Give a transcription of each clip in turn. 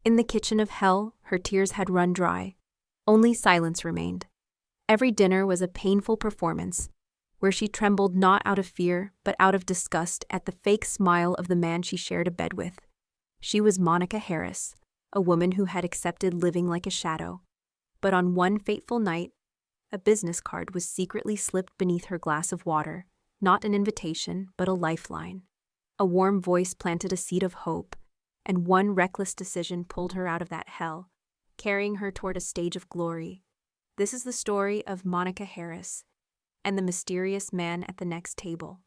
In the kitchen of hell, her tears had run dry. Only silence remained. Every dinner was a painful performance, where she trembled not out of fear, but out of disgust at the fake smile of the man she shared a bed with. She was Monica Harris, a woman who had accepted living like a shadow. But on one fateful night, a business card was secretly slipped beneath her glass of water, not an invitation, but a lifeline. A warm voice planted a seed of hope, and one reckless decision pulled her out of that hell, carrying her toward a stage of glory. This is the story of Monica Harris and the mysterious man at the next table,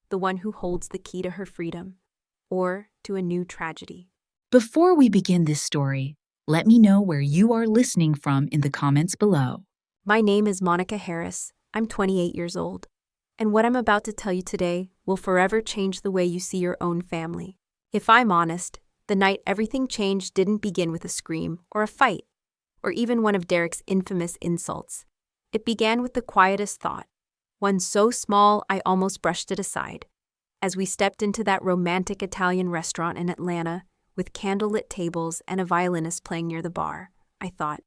the one who holds the key to her freedom, or to a new tragedy. Before we begin this story, let me know where you are listening from in the comments below. My name is Monica Harris. I'm 28 years old, and what I'm about to tell you today will forever change the way you see your own family. If I'm honest, the night everything changed didn't begin with a scream or a fight, or even one of Derek's infamous insults. It began with the quietest thought, one so small I almost brushed it aside. As we stepped into that romantic Italian restaurant in Atlanta, with candlelit tables and a violinist playing near the bar, I thought,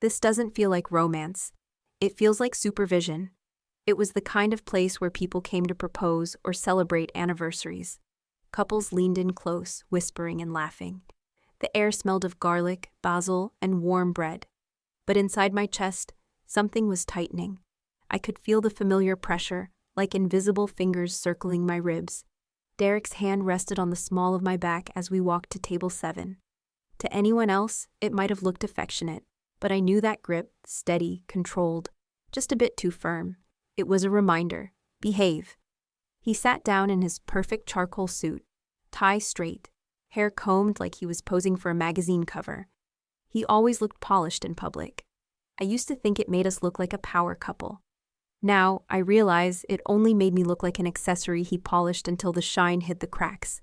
this doesn't feel like romance. It feels like supervision. It was the kind of place where people came to propose or celebrate anniversaries. Couples leaned in close, whispering and laughing. The air smelled of garlic, basil, and warm bread. But inside my chest, something was tightening. I could feel the familiar pressure, like invisible fingers circling my ribs. Derek's hand rested on the small of my back as we walked to table 7. To anyone else, it might have looked affectionate, but I knew that grip, steady, controlled, just a bit too firm. It was a reminder. Behave. He sat down in his perfect charcoal suit, tie straight, hair combed like he was posing for a magazine cover. He always looked polished in public. I used to think it made us look like a power couple. Now, I realize it only made me look like an accessory he polished until the shine hid the cracks.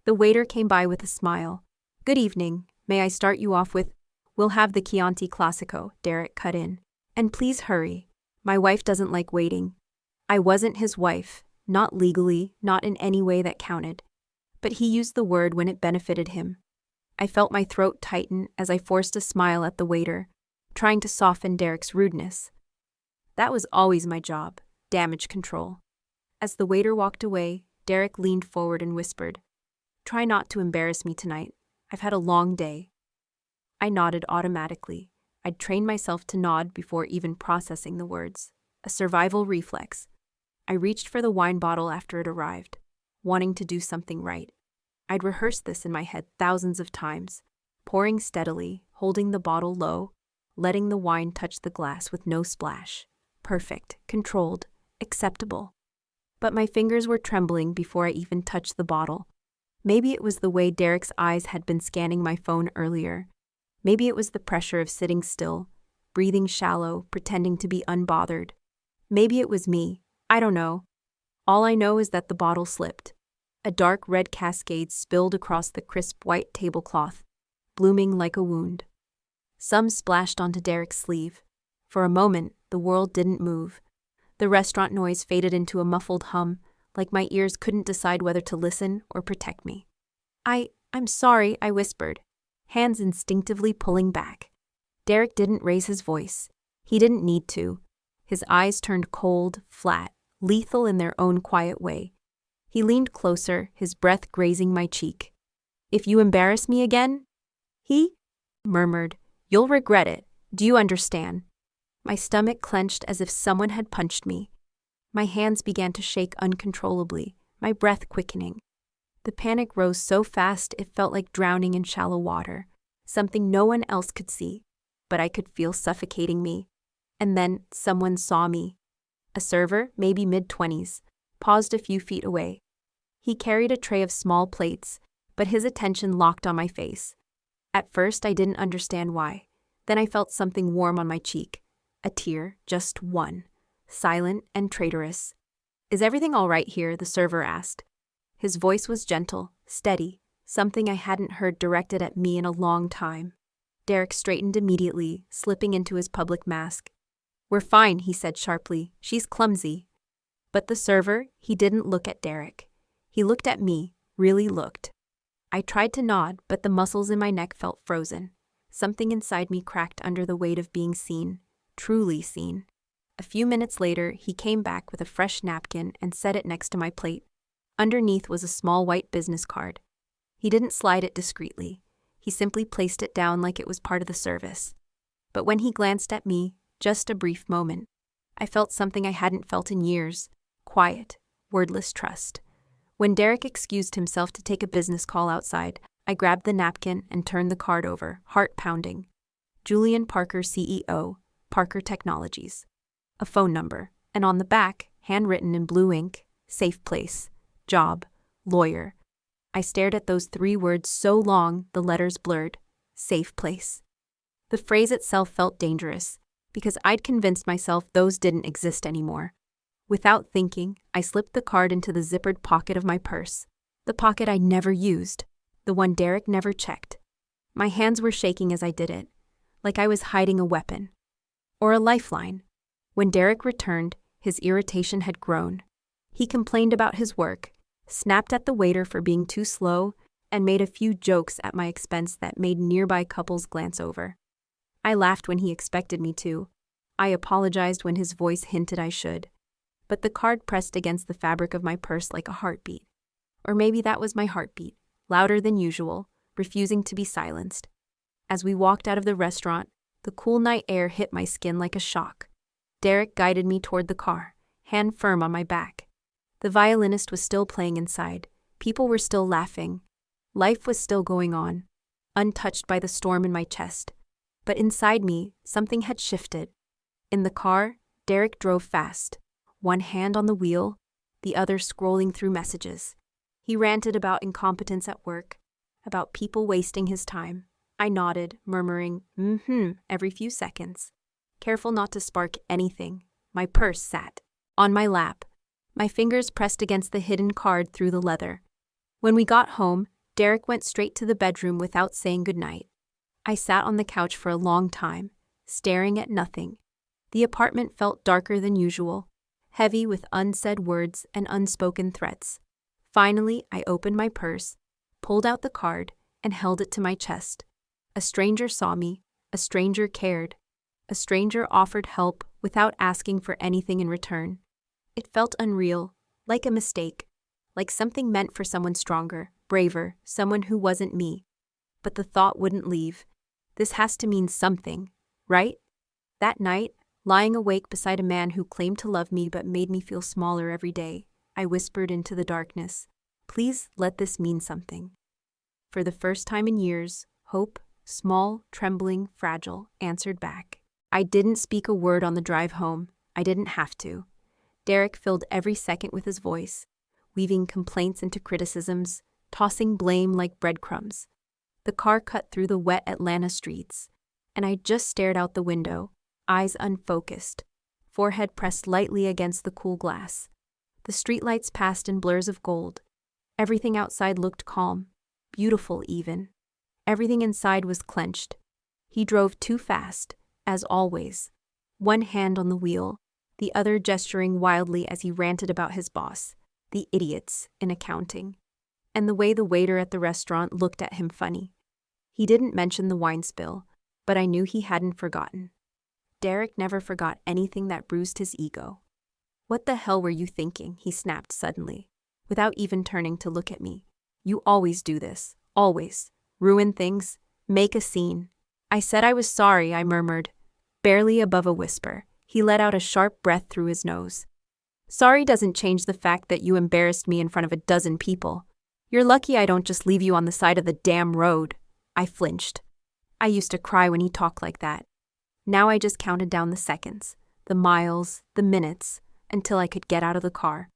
The waiter came by with a smile. "Good evening. May I start you off with, we'll have the Chianti Classico," Derek cut in. "And please hurry. My wife doesn't like waiting." I wasn't his wife, not legally, not in any way that counted. But he used the word when it benefited him. I felt my throat tighten as I forced a smile at the waiter, trying to soften Derek's rudeness. That was always my job, damage control. As the waiter walked away, Derek leaned forward and whispered, "Try not to embarrass me tonight. I've had a long day." I nodded automatically. I'd trained myself to nod before even processing the words, a survival reflex. I reached for the wine bottle after it arrived, wanting to do something right. I'd rehearsed this in my head thousands of times, pouring steadily, holding the bottle low, letting the wine touch the glass with no splash. Perfect, controlled, acceptable. But my fingers were trembling before I even touched the bottle. Maybe it was the way Derek's eyes had been scanning my phone earlier. Maybe it was the pressure of sitting still, breathing shallow, pretending to be unbothered. Maybe it was me. I don't know. All I know is that the bottle slipped. A dark red cascade spilled across the crisp white tablecloth, blooming like a wound. Some splashed onto Derek's sleeve. For a moment, the world didn't move. The restaurant noise faded into a muffled hum, like my ears couldn't decide whether to listen or protect me. I'm sorry," I whispered, hands instinctively pulling back. Derek didn't raise his voice. He didn't need to. His eyes turned cold, flat, lethal in their own quiet way. He leaned closer, his breath grazing my cheek. "If you embarrass me again," he murmured, "you'll regret it. Do you understand?" My stomach clenched as if someone had punched me. My hands began to shake uncontrollably, my breath quickening. The panic rose so fast it felt like drowning in shallow water, something no one else could see, but I could feel suffocating me. And then someone saw me. A server, maybe mid-20s, paused a few feet away. He carried a tray of small plates, but his attention locked on my face. At first, I didn't understand why. Then I felt something warm on my cheek. A tear, just one, silent and traitorous. "Is everything all right here?" the server asked. His voice was gentle, steady, something I hadn't heard directed at me in a long time. Derek straightened immediately, slipping into his public mask. "We're fine," he said sharply. "She's clumsy." But the server, he didn't look at Derek. He looked at me, really looked. I tried to nod, but the muscles in my neck felt frozen. Something inside me cracked under the weight of being seen, truly seen. A few minutes later, he came back with a fresh napkin and set it next to my plate. Underneath was a small white business card. He didn't slide it discreetly. He simply placed it down like it was part of the service. But when he glanced at me, just a brief moment, I felt something I hadn't felt in years: quiet, wordless trust. When Derek excused himself to take a business call outside, I grabbed the napkin and turned the card over, heart pounding. Julian Parker, CEO, Parker Technologies. A phone number, and on the back, handwritten in blue ink, safe place, job, lawyer. I stared at those 3 words so long the letters blurred. Safe place. The phrase itself felt dangerous, because I'd convinced myself those didn't exist anymore. Without thinking, I slipped the card into the zippered pocket of my purse, the pocket I never used, the one Derek never checked. My hands were shaking as I did it, like I was hiding a weapon. Or a lifeline. When Derek returned, his irritation had grown. He complained about his work, snapped at the waiter for being too slow, and made a few jokes at my expense that made nearby couples glance over. I laughed when he expected me to. I apologized when his voice hinted I should. But the card pressed against the fabric of my purse like a heartbeat. Or maybe that was my heartbeat, louder than usual, refusing to be silenced. As we walked out of the restaurant, the cool night air hit my skin like a shock. Derek guided me toward the car, hand firm on my back. The violinist was still playing inside. People were still laughing. Life was still going on, untouched by the storm in my chest. But inside me, something had shifted. In the car, Derek drove fast, one hand on the wheel, the other scrolling through messages. He ranted about incompetence at work, about people wasting his time. I nodded, murmuring, every few seconds. Careful not to spark anything. My purse sat on my lap. My fingers pressed against the hidden card through the leather. When we got home, Derek went straight to the bedroom without saying goodnight. I sat on the couch for a long time, staring at nothing. The apartment felt darker than usual, heavy with unsaid words and unspoken threats. Finally, I opened my purse, pulled out the card, and held it to my chest. A stranger saw me, a stranger cared. A stranger offered help without asking for anything in return. It felt unreal, like a mistake, like something meant for someone stronger, braver, someone who wasn't me. But the thought wouldn't leave. This has to mean something, right? That night, lying awake beside a man who claimed to love me but made me feel smaller every day, I whispered into the darkness, "Please let this mean something." For the first time in years, hope, small, trembling, fragile, answered back. I didn't speak a word on the drive home. I didn't have to. Derek filled every second with his voice, weaving complaints into criticisms, tossing blame like breadcrumbs. The car cut through the wet Atlanta streets, and I just stared out the window, eyes unfocused, forehead pressed lightly against the cool glass. The streetlights passed in blurs of gold. Everything outside looked calm, beautiful even. Everything inside was clenched. He drove too fast, as always, one hand on the wheel, the other gesturing wildly as he ranted about his boss, the idiots in accounting, and the way the waiter at the restaurant looked at him funny. He didn't mention the wine spill, but I knew he hadn't forgotten. Derek never forgot anything that bruised his ego. "What the hell were you thinking?" he snapped suddenly, without even turning to look at me. "You always do this, always. Ruin things, make a scene." I said I was sorry, I murmured, barely above a whisper. He let out a sharp breath through his nose. "Sorry doesn't change the fact that you embarrassed me in front of a dozen people. You're lucky I don't just leave you on the side of the damn road." I flinched. I used to cry when he talked like that. Now I just counted down the seconds, the miles, the minutes, until I could get out of the car.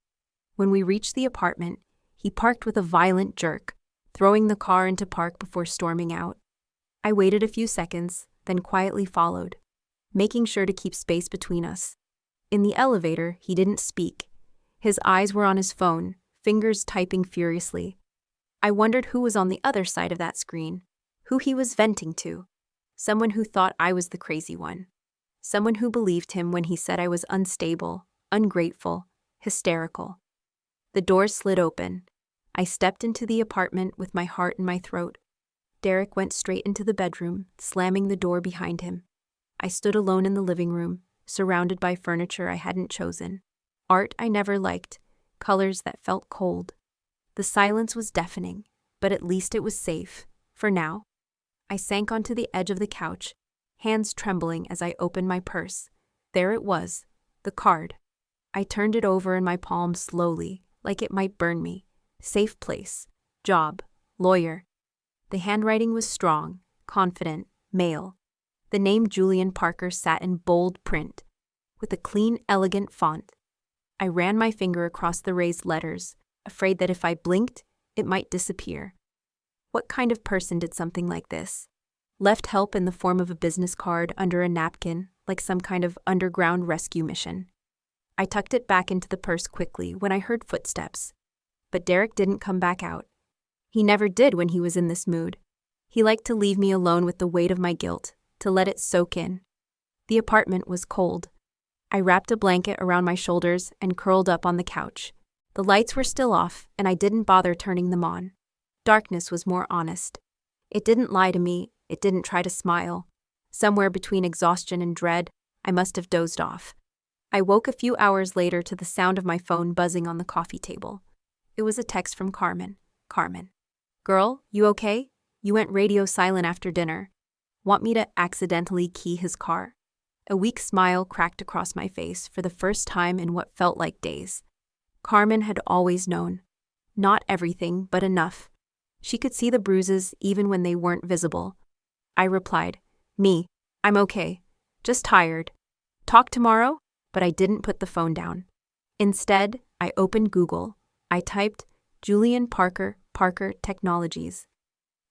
When we reached the apartment, he parked with a violent jerk, throwing the car into park before storming out. I waited a few seconds, then quietly followed, making sure to keep space between us. In the elevator, he didn't speak. His eyes were on his phone, fingers typing furiously. I wondered who was on the other side of that screen, who he was venting to. Someone who thought I was the crazy one. Someone who believed him when he said I was unstable, ungrateful, hysterical. The door slid open. I stepped into the apartment with my heart in my throat. Derek went straight into the bedroom, slamming the door behind him. I stood alone in the living room, surrounded by furniture I hadn't chosen, art I never liked, colors that felt cold. The silence was deafening, but at least it was safe, for now. I sank onto the edge of the couch, hands trembling as I opened my purse. There it was, the card. I turned it over in my palm slowly, like it might burn me. Safe place, job, lawyer. The handwriting was strong, confident, male. The name Julian Parker sat in bold print, with a clean, elegant font. I ran my finger across the raised letters, afraid that if I blinked, it might disappear. What kind of person did something like this? Left help in the form of a business card under a napkin, like some kind of underground rescue mission. I tucked it back into the purse quickly when I heard footsteps. But Derek didn't come back out. He never did when he was in this mood. He liked to leave me alone with the weight of my guilt, to let it soak in. The apartment was cold. I wrapped a blanket around my shoulders and curled up on the couch. The lights were still off, and I didn't bother turning them on. Darkness was more honest. It didn't lie to me, it didn't try to smile. Somewhere between exhaustion and dread, I must have dozed off. I woke a few hours later to the sound of my phone buzzing on the coffee table. It was a text from Carmen. Carmen. Girl, you okay? You went radio silent after dinner. Want me to accidentally key his car? A weak smile cracked across my face for the first time in what felt like days. Carmen had always known. Not everything, but enough. She could see the bruises even when they weren't visible. I replied, I'm okay. Just tired. Talk tomorrow? But I didn't put the phone down. Instead, I opened Google. I typed Julian Parker Technologies.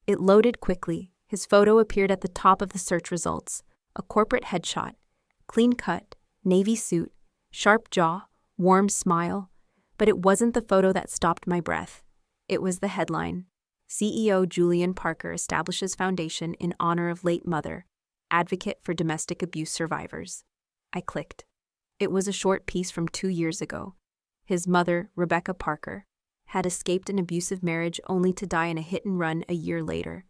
It loaded quickly. His photo appeared at the top of the search results. A corporate headshot. Clean cut, navy suit, sharp jaw, warm smile. But it wasn't the photo that stopped my breath. It was the headline. CEO Julian Parker establishes foundation in honor of late mother, advocate for domestic abuse survivors. I clicked. It was a short piece from 2 years ago. His mother, Rebecca Parker, had escaped an abusive marriage only to die in a hit-and-run a year later.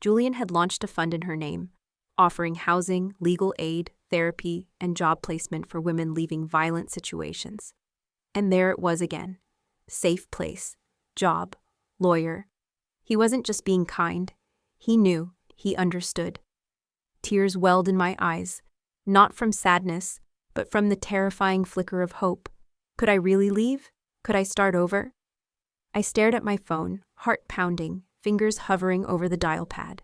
Julian had launched a fund in her name, offering housing, legal aid, therapy, and job placement for women leaving violent situations. And there it was again. Safe place, job, lawyer. He wasn't just being kind. He knew, he understood. Tears welled in my eyes, not from sadness, but from the terrifying flicker of hope. Could I really leave? Could I start over? I stared at my phone, heart pounding, fingers hovering over the dial pad.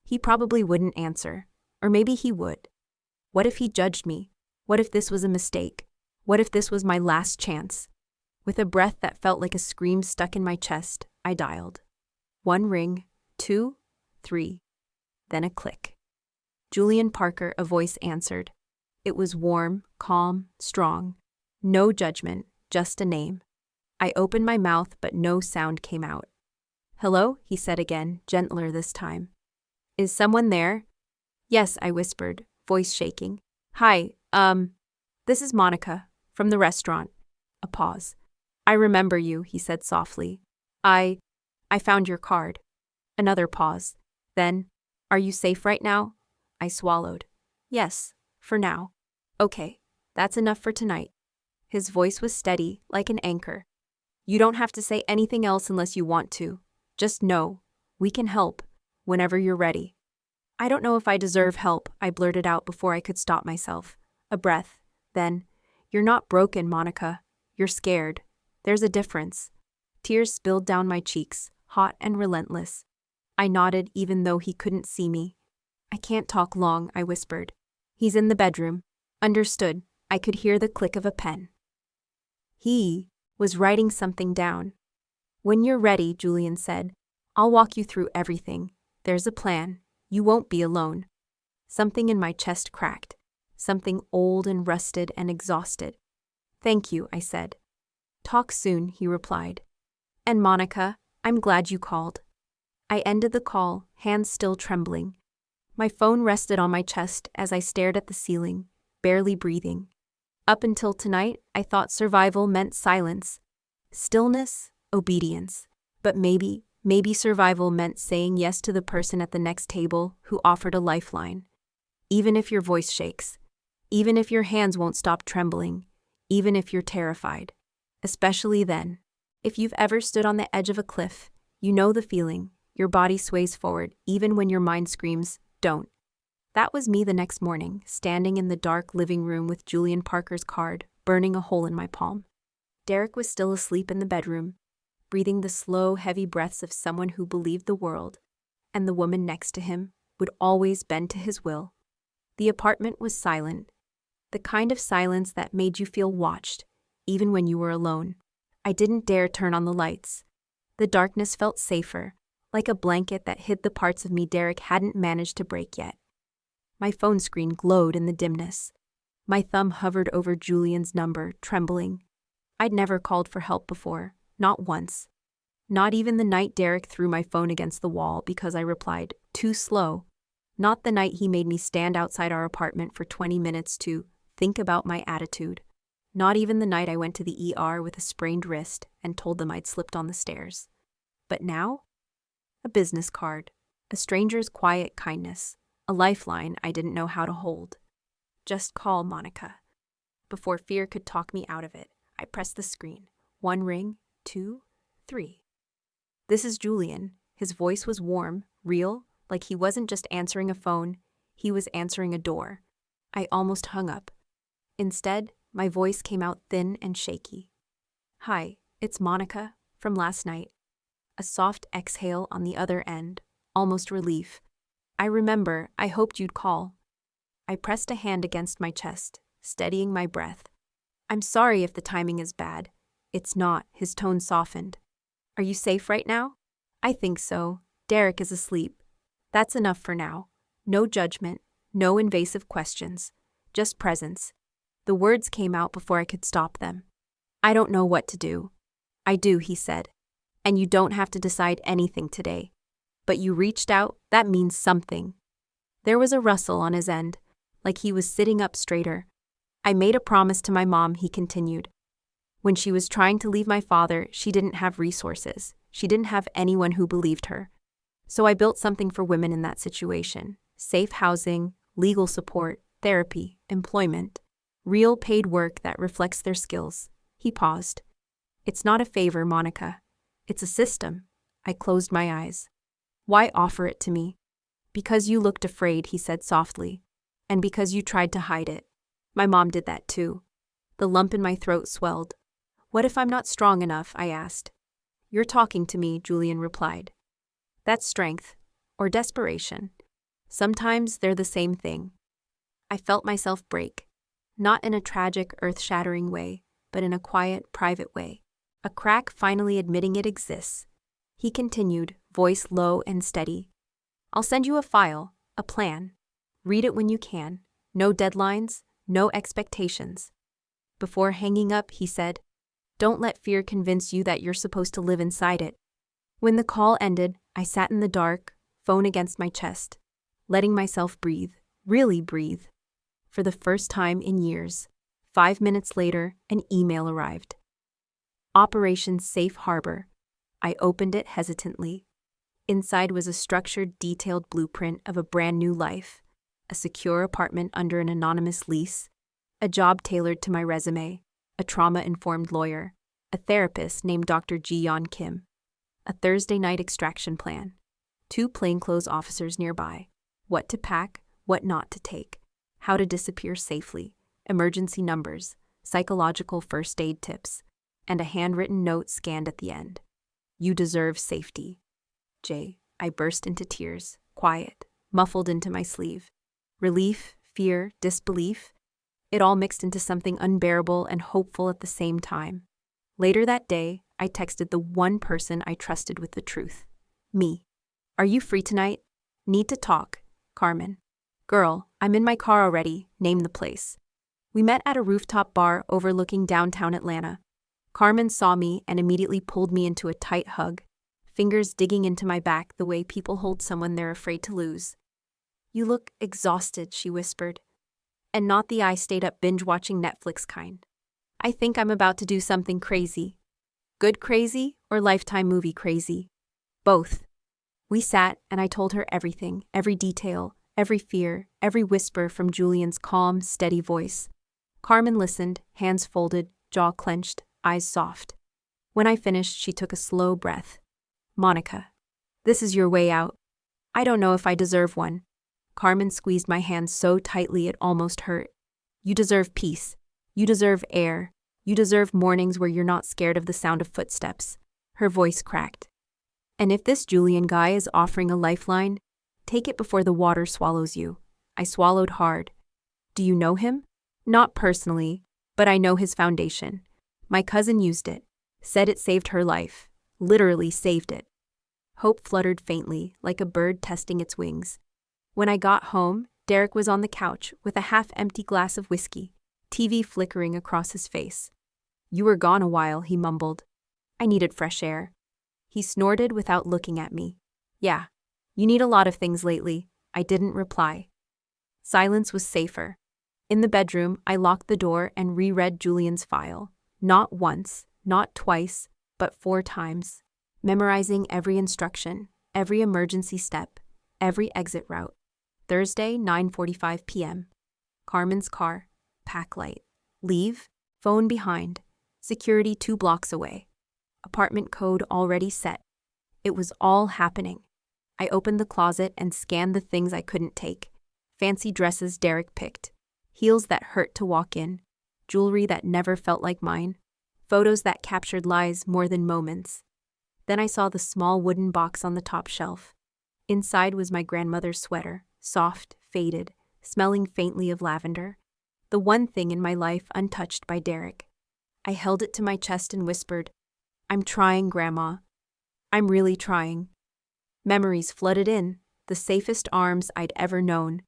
He probably wouldn't answer, or maybe he would. What if he judged me? What if this was a mistake? What if this was my last chance? With a breath that felt like a scream stuck in my chest, I dialed. 1 ring, 2, 3, then a click. Julian Parker, a voice answered. It was warm, calm, strong. No judgment, just a name. I opened my mouth, but no sound came out. Hello, he said again, gentler this time. Is someone there? Yes, I whispered, voice shaking. Hi, this is Monica, from the restaurant. A pause. I remember you, he said softly. I found your card. Another pause. Then, are you safe right now? I swallowed. Yes, for now. Okay, that's enough for tonight. His voice was steady, like an anchor. You don't have to say anything else unless you want to. Just know, we can help, whenever you're ready. I don't know if I deserve help, I blurted out before I could stop myself. A breath. Then, you're not broken, Monica. You're scared. There's a difference. Tears spilled down my cheeks, hot and relentless. I nodded even though he couldn't see me. I can't talk long, I whispered. He's in the bedroom. Understood. I could hear the click of a pen. He was writing something down. When you're ready, Julian said, I'll walk you through everything. There's a plan. You won't be alone. Something in my chest cracked. Something old and rusted and exhausted. Thank you, I said. Talk soon, he replied. And Monica, I'm glad you called. I ended the call, hands still trembling. My phone rested on my chest as I stared at the ceiling, barely breathing. Up until tonight, I thought survival meant silence, stillness, obedience. But maybe survival meant saying yes to the person at the next table who offered a lifeline. Even if your voice shakes, even if your hands won't stop trembling, even if you're terrified. Especially then. If you've ever stood on the edge of a cliff, you know the feeling. Your body sways forward, even when your mind screams, don't. That was me the next morning, standing in the dark living room with Julian Parker's card burning a hole in my palm. Derek was still asleep in the bedroom, breathing the slow, heavy breaths of someone who believed the world, and the woman next to him, would always bend to his will. The apartment was silent, the kind of silence that made you feel watched, even when you were alone. I didn't dare turn on the lights. The darkness felt safer, like a blanket that hid the parts of me Derek hadn't managed to break yet. My phone screen glowed in the dimness. My thumb hovered over Julian's number, trembling. I'd never called for help before, not once. Not even the night Derek threw my phone against the wall because I replied, too slow. Not the night he made me stand outside our apartment for 20 minutes to think about my attitude. Not even the night I went to the ER with a sprained wrist and told them I'd slipped on the stairs. But now? A business card, a stranger's quiet kindness, a lifeline I didn't know how to hold. Just call Monica. Before fear could talk me out of it, I pressed the screen. 1 ring, 2, 3. This is Julian. His voice was warm, real, like he wasn't just answering a phone, he was answering a door. I almost hung up. Instead, my voice came out thin and shaky. Hi, it's Monica, from last night. A soft exhale on the other end, almost relief. I remember, I hoped you'd call. I pressed a hand against my chest, steadying my breath. I'm sorry if the timing is bad. It's not, his tone softened. Are you safe right now? I think so. Derek is asleep. That's enough for now. No judgment, no invasive questions. Just presence. The words came out before I could stop them. I don't know what to do. I do, he said. And you don't have to decide anything today. But you reached out, that means something. There was a rustle on his end, like he was sitting up straighter. I made a promise to my mom, he continued. When she was trying to leave my father, she didn't have resources. She didn't have anyone who believed her. So I built something for women in that situation. Safe housing, legal support, therapy, employment. Real paid work that reflects their skills. He paused. It's not a favor, Monica. It's a system. I closed my eyes. Why offer it to me? Because you looked afraid, he said softly. And because you tried to hide it. My mom did that too. The lump in my throat swelled. What if I'm not strong enough? I asked. You're talking to me, Julian replied. That's strength, or desperation. Sometimes they're the same thing. I felt myself break. Not in a tragic, earth-shattering way, but in a quiet, private way. A crack finally admitting it exists. He continued, voice low and steady. I'll send you a file, a plan. Read it when you can. No deadlines, no expectations. Before hanging up, he said, don't let fear convince you that you're supposed to live inside it. When the call ended, I sat in the dark, phone against my chest, letting myself breathe, really breathe. For the first time in years, 5 minutes later, an email arrived. Operation Safe Harbor. I opened it hesitantly. Inside was a structured, detailed blueprint of a brand new life, a secure apartment under an anonymous lease, a job tailored to my resume, a trauma-informed lawyer, a therapist named Dr. Ji-yeon Kim, a Thursday night extraction plan, 2 plainclothes officers nearby, what to pack, what not to take, how to disappear safely, emergency numbers, psychological first aid tips, and a handwritten note scanned at the end. You deserve safety. Jay, I burst into tears, quiet, muffled into my sleeve. Relief, fear, disbelief, it all mixed into something unbearable and hopeful at the same time. Later that day, I texted the one person I trusted with the truth. Me. Are you free tonight? Need to talk. Carmen. Girl, I'm in my car already. Name the place. We met at a rooftop bar overlooking downtown Atlanta. Carmen saw me and immediately pulled me into a tight hug, fingers digging into my back the way people hold someone they're afraid to lose. You look exhausted, she whispered. And not the I stayed up binge-watching Netflix kind. I think I'm about to do something crazy. Good crazy or Lifetime movie crazy? Both. We sat and I told her everything, every detail, every fear, every whisper from Julian's calm, steady voice. Carmen listened, hands folded, jaw clenched, eyes soft. When I finished, she took a slow breath. Monica, this is your way out. I don't know if I deserve one. Carmen squeezed my hand so tightly it almost hurt. You deserve peace. You deserve air. You deserve mornings where you're not scared of the sound of footsteps. Her voice cracked. And if this Julian guy is offering a lifeline, take it before the water swallows you. I swallowed hard. Do you know him? Not personally, but I know his foundation. My cousin used it, said it saved her life, literally saved it. Hope fluttered faintly, like a bird testing its wings. When I got home, Derek was on the couch with a half-empty glass of whiskey, TV flickering across his face. You were gone a while, he mumbled. I needed fresh air. He snorted without looking at me. Yeah, you need a lot of things lately. I didn't reply. Silence was safer. In the bedroom, I locked the door and reread Julian's file. Not once, not twice, but 4 times. Memorizing every instruction, every emergency step, every exit route. Thursday, 9:45 p.m. Carmen's car. Pack light. Leave. Phone behind. Security 2 blocks away. Apartment code already set. It was all happening. I opened the closet and scanned the things I couldn't take. Fancy dresses Derek picked. Heels that hurt to walk in. Jewelry that never felt like mine. Photos that captured lies more than moments. Then I saw the small wooden box on the top shelf. Inside was my grandmother's sweater, soft, faded, smelling faintly of lavender. The one thing in my life untouched by Derek. I held it to my chest and whispered, I'm trying, Grandma. I'm really trying. Memories flooded in, the safest arms I'd ever known.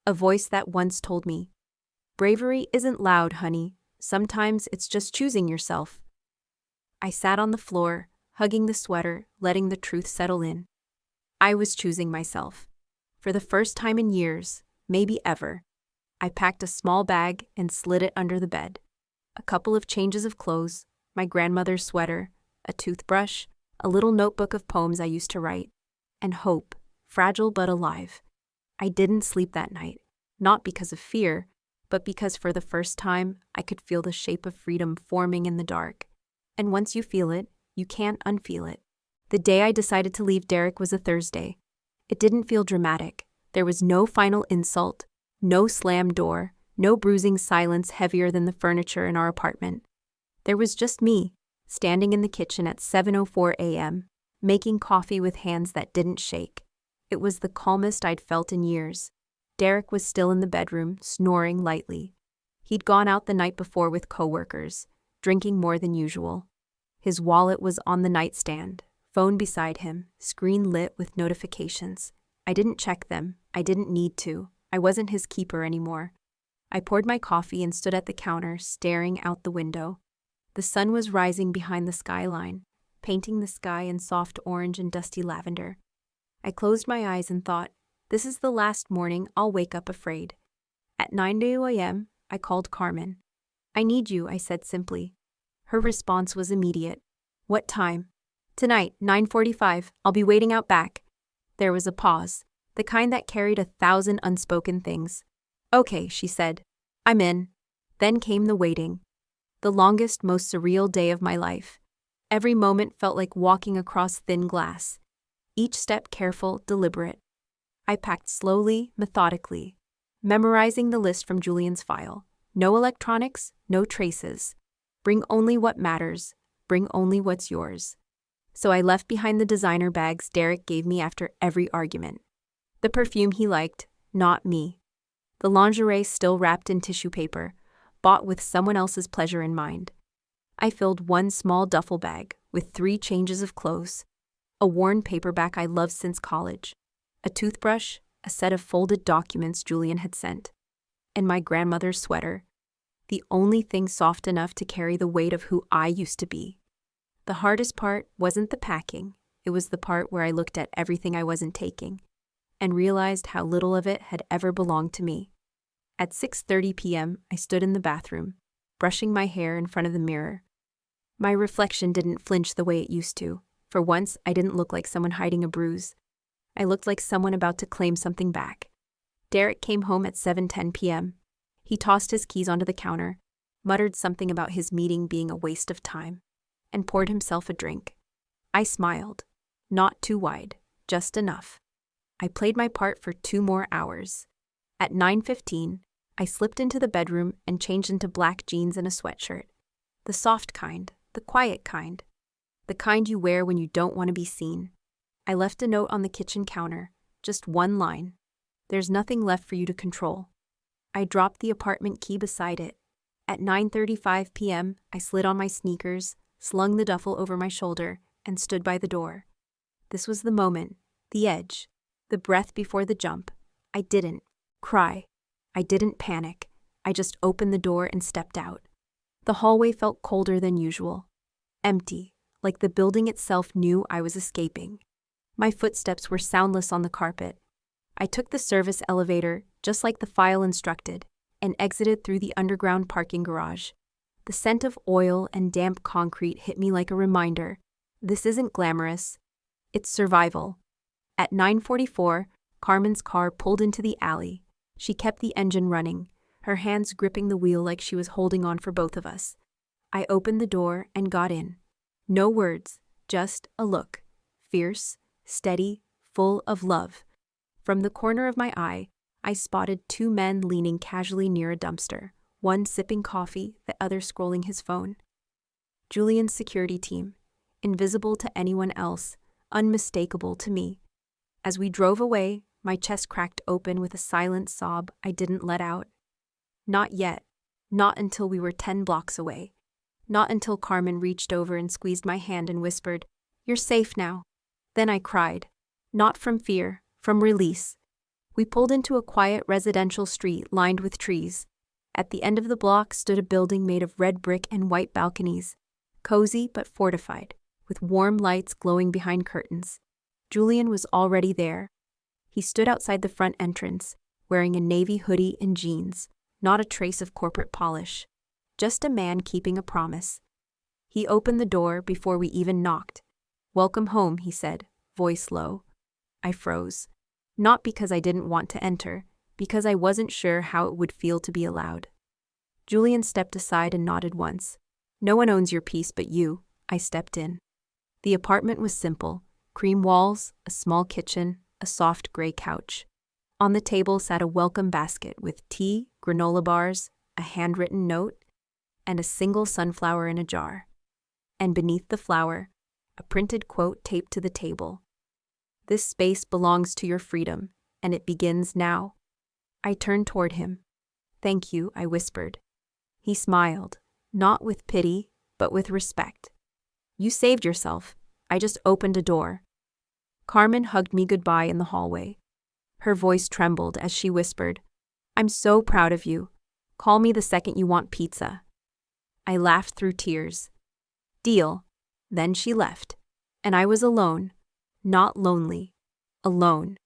A voice that once told me, bravery isn't loud, honey. Sometimes it's just choosing yourself. I sat on the floor, hugging the sweater, letting the truth settle in. I was choosing myself. For the first time in years, maybe ever. I packed a small bag and slid it under the bed. A couple of changes of clothes, my grandmother's sweater, a toothbrush, a little notebook of poems I used to write, and hope, fragile but alive. I didn't sleep that night, not because of fear, but because for the first time, I could feel the shape of freedom forming in the dark. And once you feel it, you can't unfeel it. The day I decided to leave Derek was a Thursday. It didn't feel dramatic. There was no final insult, no slammed door, no bruising silence heavier than the furniture in our apartment. There was just me, standing in the kitchen at 7:04 a.m., making coffee with hands that didn't shake. It was the calmest I'd felt in years. Derek was still in the bedroom, snoring lightly. He'd gone out the night before with coworkers, drinking more than usual. His wallet was on the nightstand, phone beside him, screen lit with notifications. I didn't check them. I didn't need to. I wasn't his keeper anymore. I poured my coffee and stood at the counter, staring out the window. The sun was rising behind the skyline, painting the sky in soft orange and dusty lavender. I closed my eyes and thought, this is the last morning I'll wake up afraid. At 9 a.m., I called Carmen. I need you, I said simply. Her response was immediate. What time? Tonight, 9:45. I'll be waiting out back. There was a pause, the kind that carried 1,000 unspoken things. Okay, she said. I'm in. Then came the waiting. The longest, most surreal day of my life. Every moment felt like walking across thin glass. Each step careful, deliberate. I packed slowly, methodically, memorizing the list from Julian's file. No electronics, no traces. Bring only what matters. Bring only what's yours. So I left behind the designer bags Derek gave me after every argument. The perfume he liked, not me. The lingerie still wrapped in tissue paper, bought with someone else's pleasure in mind. I filled one small duffel bag with 3 changes of clothes, a worn paperback I loved since college, a toothbrush, a set of folded documents Julian had sent, and my grandmother's sweater, the only thing soft enough to carry the weight of who I used to be. The hardest part wasn't the packing, it was the part where I looked at everything I wasn't taking, and realized how little of it had ever belonged to me. At 6:30 p.m., I stood in the bathroom, brushing my hair in front of the mirror. My reflection didn't flinch the way it used to. For once, I didn't look like someone hiding a bruise. I looked like someone about to claim something back. Derek came home at 7:10 p.m. He tossed his keys onto the counter, muttered something about his meeting being a waste of time, and poured himself a drink. I smiled. Not too wide, just enough. I played my part for 2 more hours. At 9:15, I slipped into the bedroom and changed into black jeans and a sweatshirt. The soft kind, the quiet kind. The kind you wear when you don't want to be seen. I left a note on the kitchen counter, just one line. There's nothing left for you to control. I dropped the apartment key beside it. At 9:35 p.m., I slid on my sneakers, slung the duffel over my shoulder, and stood by the door. This was the moment, the edge, the breath before the jump. I didn't cry. I didn't panic. I just opened the door and stepped out. The hallway felt colder than usual. Empty, like the building itself knew I was escaping. My footsteps were soundless on the carpet. I took the service elevator, just like the file instructed, and exited through the underground parking garage. The scent of oil and damp concrete hit me like a reminder. This isn't glamorous. It's survival. At 9:44, Carmen's car pulled into the alley. She kept the engine running, her hands gripping the wheel like she was holding on for both of us. I opened the door and got in. No words, just a look. Fierce, steady, full of love. From the corner of my eye, I spotted 2 men leaning casually near a dumpster, one sipping coffee, the other scrolling his phone. Julian's security team, invisible to anyone else, unmistakable to me. As we drove away, my chest cracked open with a silent sob I didn't let out. Not yet. Not until we were 10 blocks away. Not until Carmen reached over and squeezed my hand and whispered, "You're safe now." Then I cried. Not from fear, from release. We pulled into a quiet residential street lined with trees. At the end of the block stood a building made of red brick and white balconies, cozy but fortified, with warm lights glowing behind curtains. Julian was already there. He stood outside the front entrance, wearing a navy hoodie and jeans, not a trace of corporate polish. Just a man keeping a promise. He opened the door before we even knocked. "Welcome home," he said, voice low. I froze. Not because I didn't want to enter, because I wasn't sure how it would feel to be allowed. Julian stepped aside and nodded once. "No one owns your peace but you." I stepped in. The apartment was simple. Cream walls, a small kitchen, a soft gray couch. On the table sat a welcome basket with tea, granola bars, a handwritten note, and a single sunflower in a jar. And beneath the flower, a printed quote taped to the table. "This space belongs to your freedom, and it begins now." I turned toward him. "Thank you," I whispered. He smiled, not with pity, but with respect. "You saved yourself. I just opened a door." Carmen hugged me goodbye in the hallway. Her voice trembled as she whispered, "I'm so proud of you. Call me the second you want pizza." I laughed through tears. Deal. Then she left, and I was alone, not lonely, alone,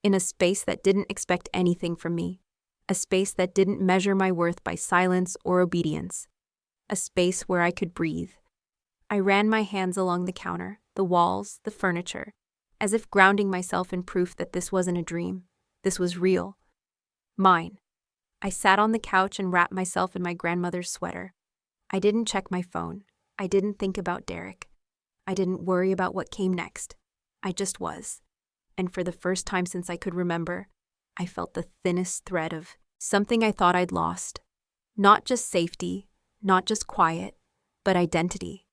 in a space that didn't expect anything from me, a space that didn't measure my worth by silence or obedience, a space where I could breathe. I ran my hands along the counter, the walls, the furniture, as if grounding myself in proof that this wasn't a dream. This was real. Mine. I sat on the couch and wrapped myself in my grandmother's sweater. I didn't check my phone. I didn't think about Derek. I didn't worry about what came next. I just was. And for the first time since I could remember, I felt the thinnest thread of something I thought I'd lost. Not just safety, not just quiet, but identity.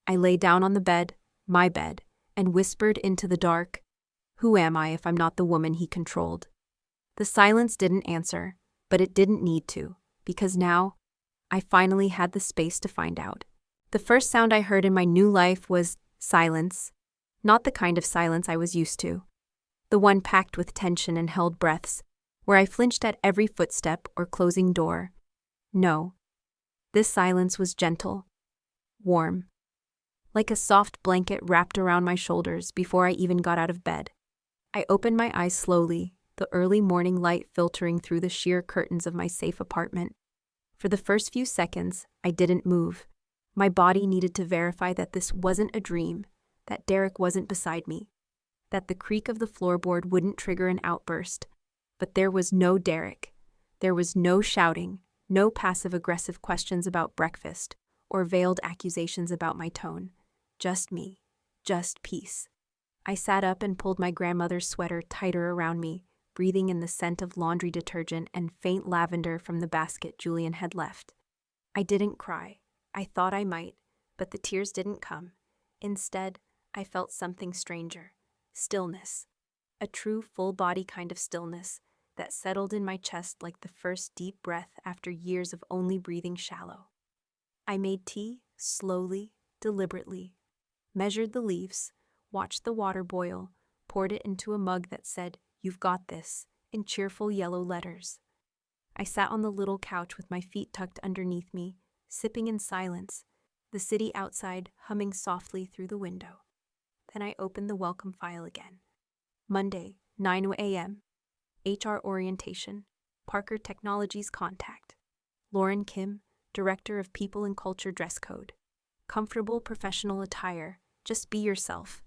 I lay down on the bed, my bed, and whispered into the dark, "Who am I if I'm not the woman he controlled?" The silence didn't answer, but it didn't need to, because now, I finally had the space to find out. The first sound I heard in my new life was silence, not the kind of silence I was used to, the one packed with tension and held breaths, where I flinched at every footstep or closing door. No, this silence was gentle, warm, like a soft blanket wrapped around my shoulders before I even got out of bed. I opened my eyes slowly, the early morning light filtering through the sheer curtains of my safe apartment. For the first few seconds, I didn't move. My body needed to verify that this wasn't a dream, that Derek wasn't beside me, that the creak of the floorboard wouldn't trigger an outburst. But there was no Derek. There was no shouting, no passive-aggressive questions about breakfast, or veiled accusations about my tone. Just me. Just peace. I sat up and pulled my grandmother's sweater tighter around me, breathing in the scent of laundry detergent and faint lavender from the basket Julian had left. I didn't cry. I thought I might, but the tears didn't come. Instead, I felt something stranger. Stillness. A true full-body kind of stillness that settled in my chest like the first deep breath after years of only breathing shallow. I made tea, slowly, deliberately, measured the leaves, watched the water boil, poured it into a mug that said, "You've got this," in cheerful yellow letters. I sat on the little couch with my feet tucked underneath me, sipping in silence, the city outside humming softly through the window. Then I opened the welcome file again. Monday, 9 a.m. HR orientation, Parker Technologies contact. Lauren Kim, Director of People and Culture dress code. Comfortable professional attire, just be yourself.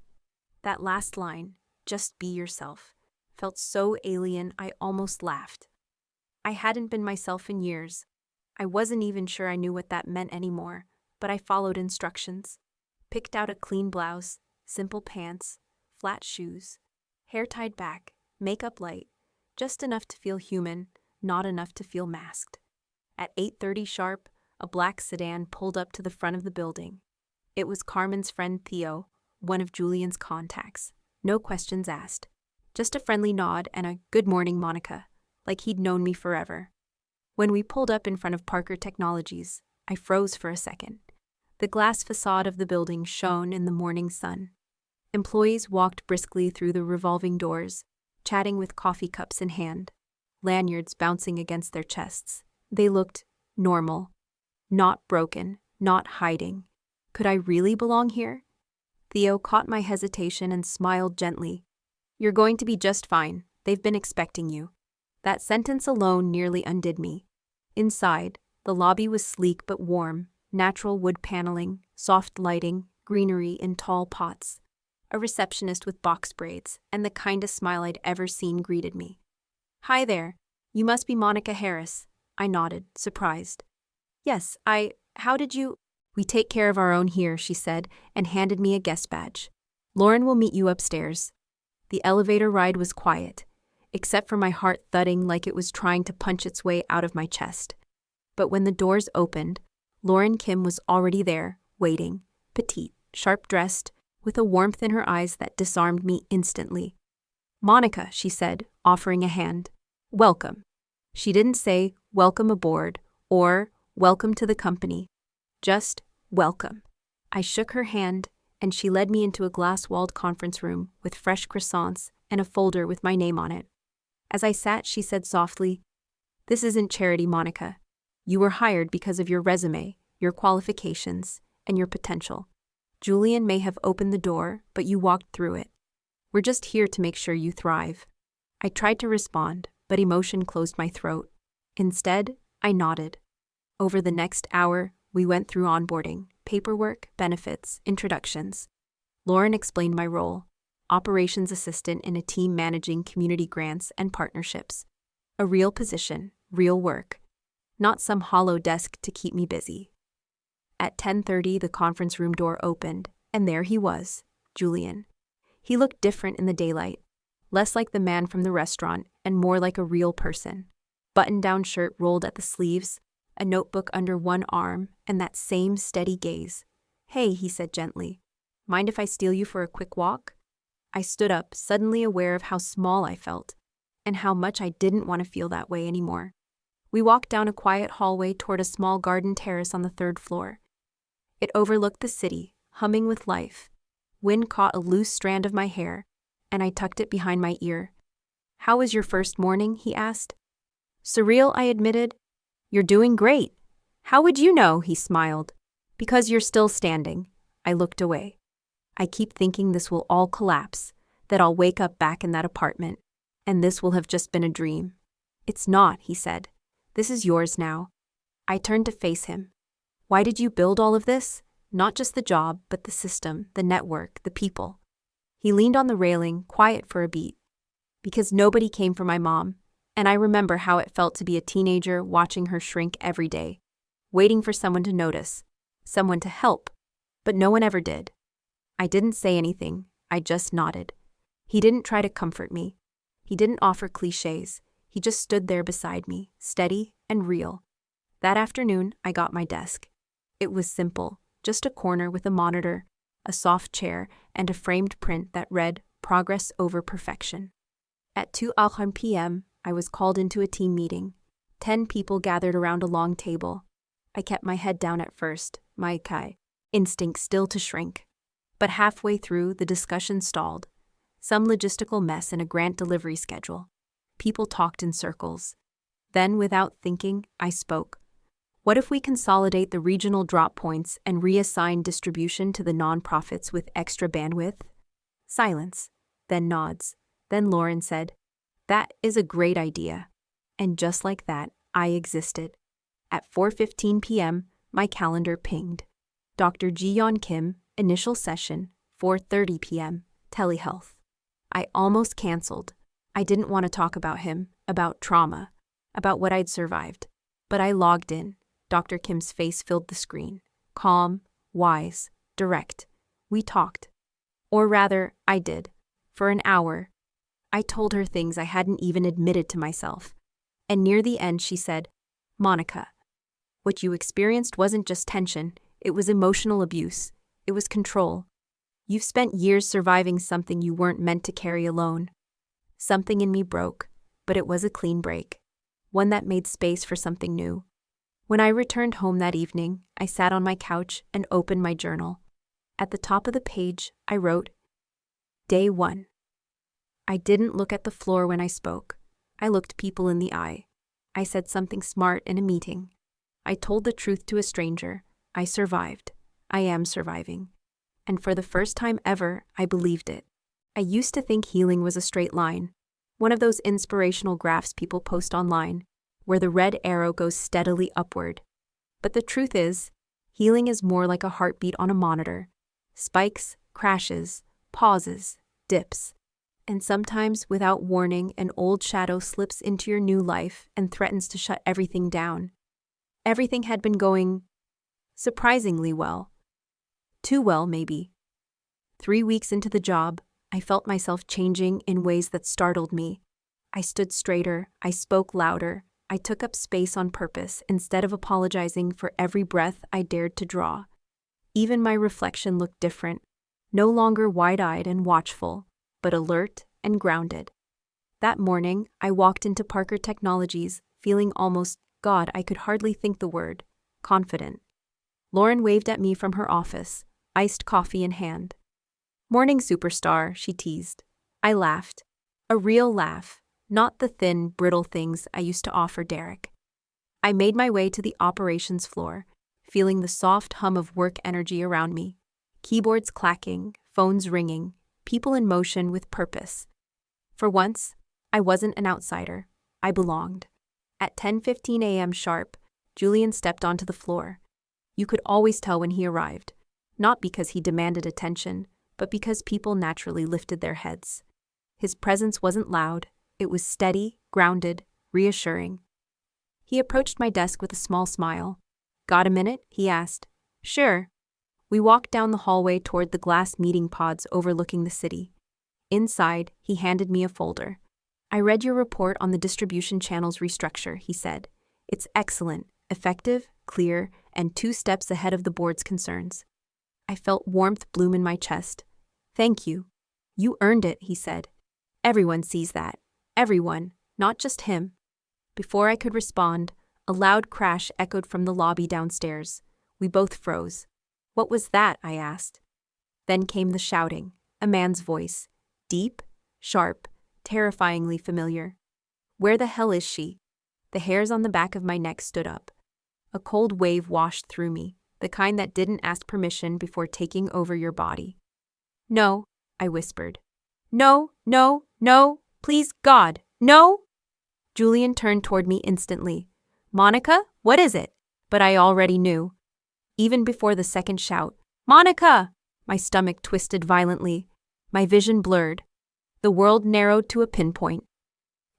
That last line, just be yourself, felt so alien I almost laughed. I hadn't been myself in years. I wasn't even sure I knew what that meant anymore, but I followed instructions. Picked out a clean blouse, simple pants, flat shoes, hair tied back, makeup light, just enough to feel human, not enough to feel masked. At 8:30 sharp, a black sedan pulled up to the front of the building. It was Carmen's friend Theo, one of Julian's contacts. No questions asked. Just a friendly nod and a "Good morning, Monica," like he'd known me forever. When we pulled up in front of Parker Technologies, I froze for a second. The glass facade of the building shone in the morning sun. Employees walked briskly through the revolving doors, chatting with coffee cups in hand, lanyards bouncing against their chests. They looked normal, not broken, not hiding. Could I really belong here? Theo caught my hesitation and smiled gently. "You're going to be just fine. They've been expecting you." That sentence alone nearly undid me. Inside, the lobby was sleek but warm, natural wood paneling, soft lighting, greenery in tall pots. A receptionist with box braids and the kindest smile I'd ever seen greeted me. "Hi there. You must be Monica Harris." I nodded, surprised. "Yes, how did you—" "We take care of our own here," she said, and handed me a guest badge. "Lauren will meet you upstairs." The elevator ride was quiet, except for my heart thudding like it was trying to punch its way out of my chest. But when the doors opened, Lauren Kim was already there, waiting, petite, sharp-dressed, with a warmth in her eyes that disarmed me instantly. "Monica," she said, offering a hand. "Welcome." She didn't say, "Welcome aboard," or "Welcome to the company." Just, "Welcome." I shook her hand, and she led me into a glass-walled conference room with fresh croissants and a folder with my name on it. As I sat, she said softly, "This isn't charity, Monica. You were hired because of your resume, your qualifications, and your potential. Julian may have opened the door, but you walked through it. We're just here to make sure you thrive." I tried to respond, but emotion closed my throat. Instead, I nodded. Over the next hour, we went through onboarding, paperwork, benefits, introductions. Lauren explained my role, operations assistant in a team managing community grants and partnerships. A real position, real work. Not some hollow desk to keep me busy. At 10:30, the conference room door opened, and there he was, Julian. He looked different in the daylight, less like the man from the restaurant and more like a real person. Button-down shirt rolled at the sleeves, a notebook under one arm, and that same steady gaze. "Hey," he said gently. "Mind if I steal you for a quick walk?" I stood up, suddenly aware of how small I felt, and how much I didn't want to feel that way anymore. We walked down a quiet hallway toward a small garden terrace on the 3rd floor. It overlooked the city, humming with life. Wind caught a loose strand of my hair, and I tucked it behind my ear. "How was your first morning?" he asked. "Surreal," I admitted. "You're doing great." "How would you know?" he smiled. "Because you're still standing." I looked away. I keep thinking this will all collapse, that I'll wake up back in that apartment, and this will have just been a dream. "It's not," he said. "This is yours now." I turned to face him. Why did you build all of this? Not just the job, but the system, the network, the people. He leaned on the railing, quiet for a beat. Because nobody came for my mom, and I remember how it felt to be a teenager watching her shrink every day, waiting for someone to notice, someone to help, but no one ever did. I didn't say anything, I just nodded. He didn't try to comfort me. He didn't offer cliches. He just stood there beside me, steady and real. That afternoon, I got my desk. It was simple, just a corner with a monitor, a soft chair, and a framed print that read, "Progress over perfection." At 2:00 p.m., I was called into a team meeting. 10 people gathered around a long table. I kept my head down at first, my instinct still to shrink. But halfway through, the discussion stalled. Some logistical mess in a grant delivery schedule. People talked in circles. Then, without thinking, I spoke. What if we consolidate the regional drop points and reassign distribution to the nonprofits with extra bandwidth? Silence, then nods. Then Lauren said, "That is a great idea." And just like that, I existed. At 4:15 p.m., my calendar pinged. Dr. Ji-yeon Kim, initial session, 4:30 p.m., telehealth. I almost canceled. I didn't want to talk about him, about trauma, about what I'd survived. But I logged in. Dr. Kim's face filled the screen. Calm, wise, direct. We talked. Or rather, I did. For an hour. I told her things I hadn't even admitted to myself. And near the end she said, "Monica, what you experienced wasn't just tension, it was emotional abuse. It was control. You've spent years surviving something you weren't meant to carry alone." Something in me broke, but it was a clean break. One that made space for something new. When I returned home that evening, I sat on my couch and opened my journal. At the top of the page, I wrote, Day 1. I didn't look at the floor when I spoke. I looked people in the eye. I said something smart in a meeting. I told the truth to a stranger. I survived. I am surviving. And for the first time ever, I believed it. I used to think healing was a straight line. One of those inspirational graphs people post online, where the red arrow goes steadily upward. But the truth is, healing is more like a heartbeat on a monitor. Spikes, crashes, pauses, dips. And sometimes, without warning, an old shadow slips into your new life and threatens to shut everything down. Everything had been going surprisingly well. Too well, maybe. 3 weeks into the job, I felt myself changing in ways that startled me. I stood straighter, I spoke louder, I took up space on purpose instead of apologizing for every breath I dared to draw. Even my reflection looked different, no longer wide-eyed and watchful, but alert and grounded. That morning, I walked into Parker Technologies, feeling almost, God, I could hardly think the word, confident. Lauren waved at me from her office, iced coffee in hand. "Morning, superstar," she teased. I laughed. A real laugh, not the thin, brittle things I used to offer Derek. I made my way to the operations floor, feeling the soft hum of work energy around me. Keyboards clacking, phones ringing, people in motion with purpose. For once, I wasn't an outsider. I belonged. At 10:15 a.m. sharp, Julian stepped onto the floor. You could always tell when he arrived, not because he demanded attention, but because people naturally lifted their heads. His presence wasn't loud. It was steady, grounded, reassuring. He approached my desk with a small smile. "Got a minute?" he asked. "Sure." We walked down the hallway toward the glass meeting pods overlooking the city. Inside, he handed me a folder. "I read your report on the distribution channels restructure," he said. "It's excellent, effective, clear, and 2 steps ahead of the board's concerns." I felt warmth bloom in my chest. "Thank you." "You earned it," he said. "Everyone sees that. Everyone, not just him." Before I could respond, a loud crash echoed from the lobby downstairs. We both froze. "What was that?" I asked. Then came the shouting, a man's voice, deep, sharp, terrifyingly familiar. "Where the hell is she?" The hairs on the back of my neck stood up. A cold wave washed through me, the kind that didn't ask permission before taking over your body. "No," I whispered. "No, no, no, please God, no!" Julian turned toward me instantly. "Monica, what is it?" But I already knew. Even before the second shout, "Monica!" My stomach twisted violently. My vision blurred. The world narrowed to a pinpoint.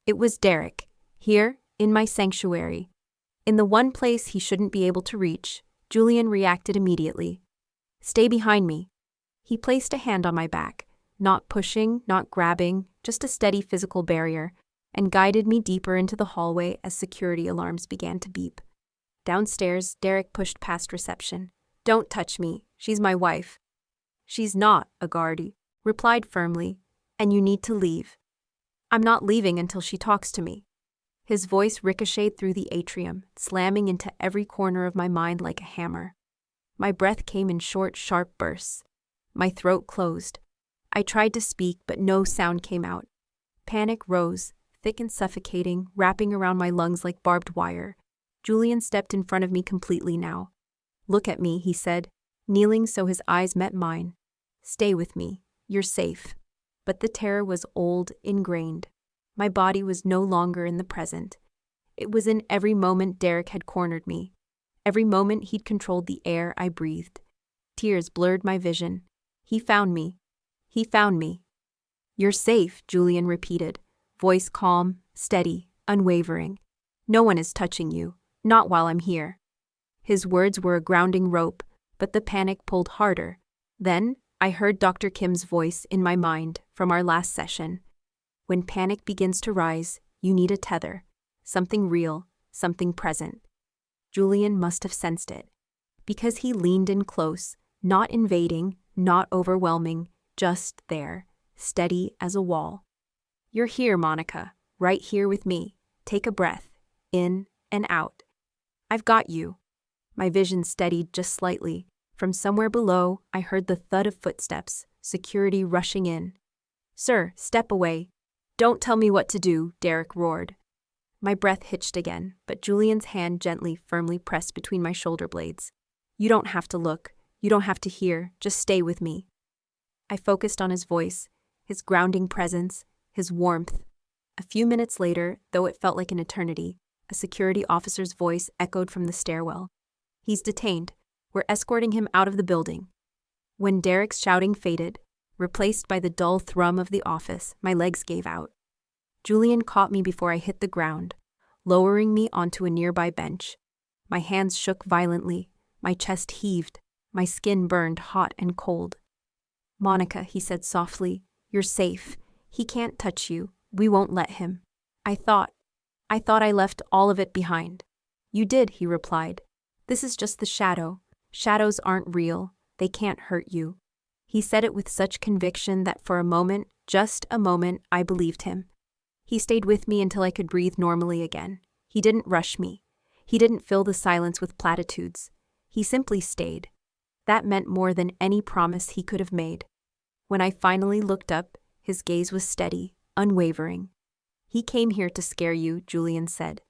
It was Derek, here, in my sanctuary. In the one place he shouldn't be able to reach, Julian reacted immediately. "Stay behind me." He placed a hand on my back, not pushing, not grabbing, just a steady physical barrier, and guided me deeper into the hallway as security alarms began to beep. Downstairs, Derek pushed past reception. "Don't touch me. She's my wife." "She's not," a guard replied firmly, "and you need to leave." "I'm not leaving until she talks to me." His voice ricocheted through the atrium, slamming into every corner of my mind like a hammer. My breath came in short, sharp bursts. My throat closed. I tried to speak, but no sound came out. Panic rose, thick and suffocating, wrapping around my lungs like barbed wire. Julian stepped in front of me completely now. "Look at me," he said, kneeling so his eyes met mine. "Stay with me. You're safe." But the terror was old, ingrained. My body was no longer in the present. It was in every moment Derek had cornered me. Every moment he'd controlled the air I breathed. Tears blurred my vision. He found me. He found me. "You're safe," Julian repeated, voice calm, steady, unwavering. "No one is touching you, not while I'm here." His words were a grounding rope, but the panic pulled harder. Then, I heard Dr. Kim's voice in my mind from our last session. When panic begins to rise, you need a tether. Something real, something present. Julian must have sensed it. Because he leaned in close, not invading, not overwhelming, just there, steady as a wall. "You're here, Monica, right here with me. Take a breath, in and out. I've got you." My vision steadied just slightly. From somewhere below, I heard the thud of footsteps, security rushing in. "Sir, step away. Don't tell me what to do," Derek roared. My breath hitched again, but Julian's hand gently, firmly pressed between my shoulder blades. "You don't have to look. You don't have to hear. Just stay with me." I focused on his voice, his grounding presence, his warmth. A few minutes later, though it felt like an eternity, a security officer's voice echoed from the stairwell. "He's detained. We're escorting him out of the building." When Derek's shouting faded, replaced by the dull thrum of the office, my legs gave out. Julian caught me before I hit the ground, lowering me onto a nearby bench. My hands shook violently, my chest heaved, my skin burned hot and cold. "Monica," he said softly, "you're safe. He can't touch you. We won't let him." I thought I left all of it behind." "You did," he replied. "This is just the shadow. Shadows aren't real. They can't hurt you." He said it with such conviction that for a moment, just a moment, I believed him. He stayed with me until I could breathe normally again. He didn't rush me. He didn't fill the silence with platitudes. He simply stayed. That meant more than any promise he could have made. When I finally looked up, his gaze was steady, unwavering. "He came here to scare you," Julian said.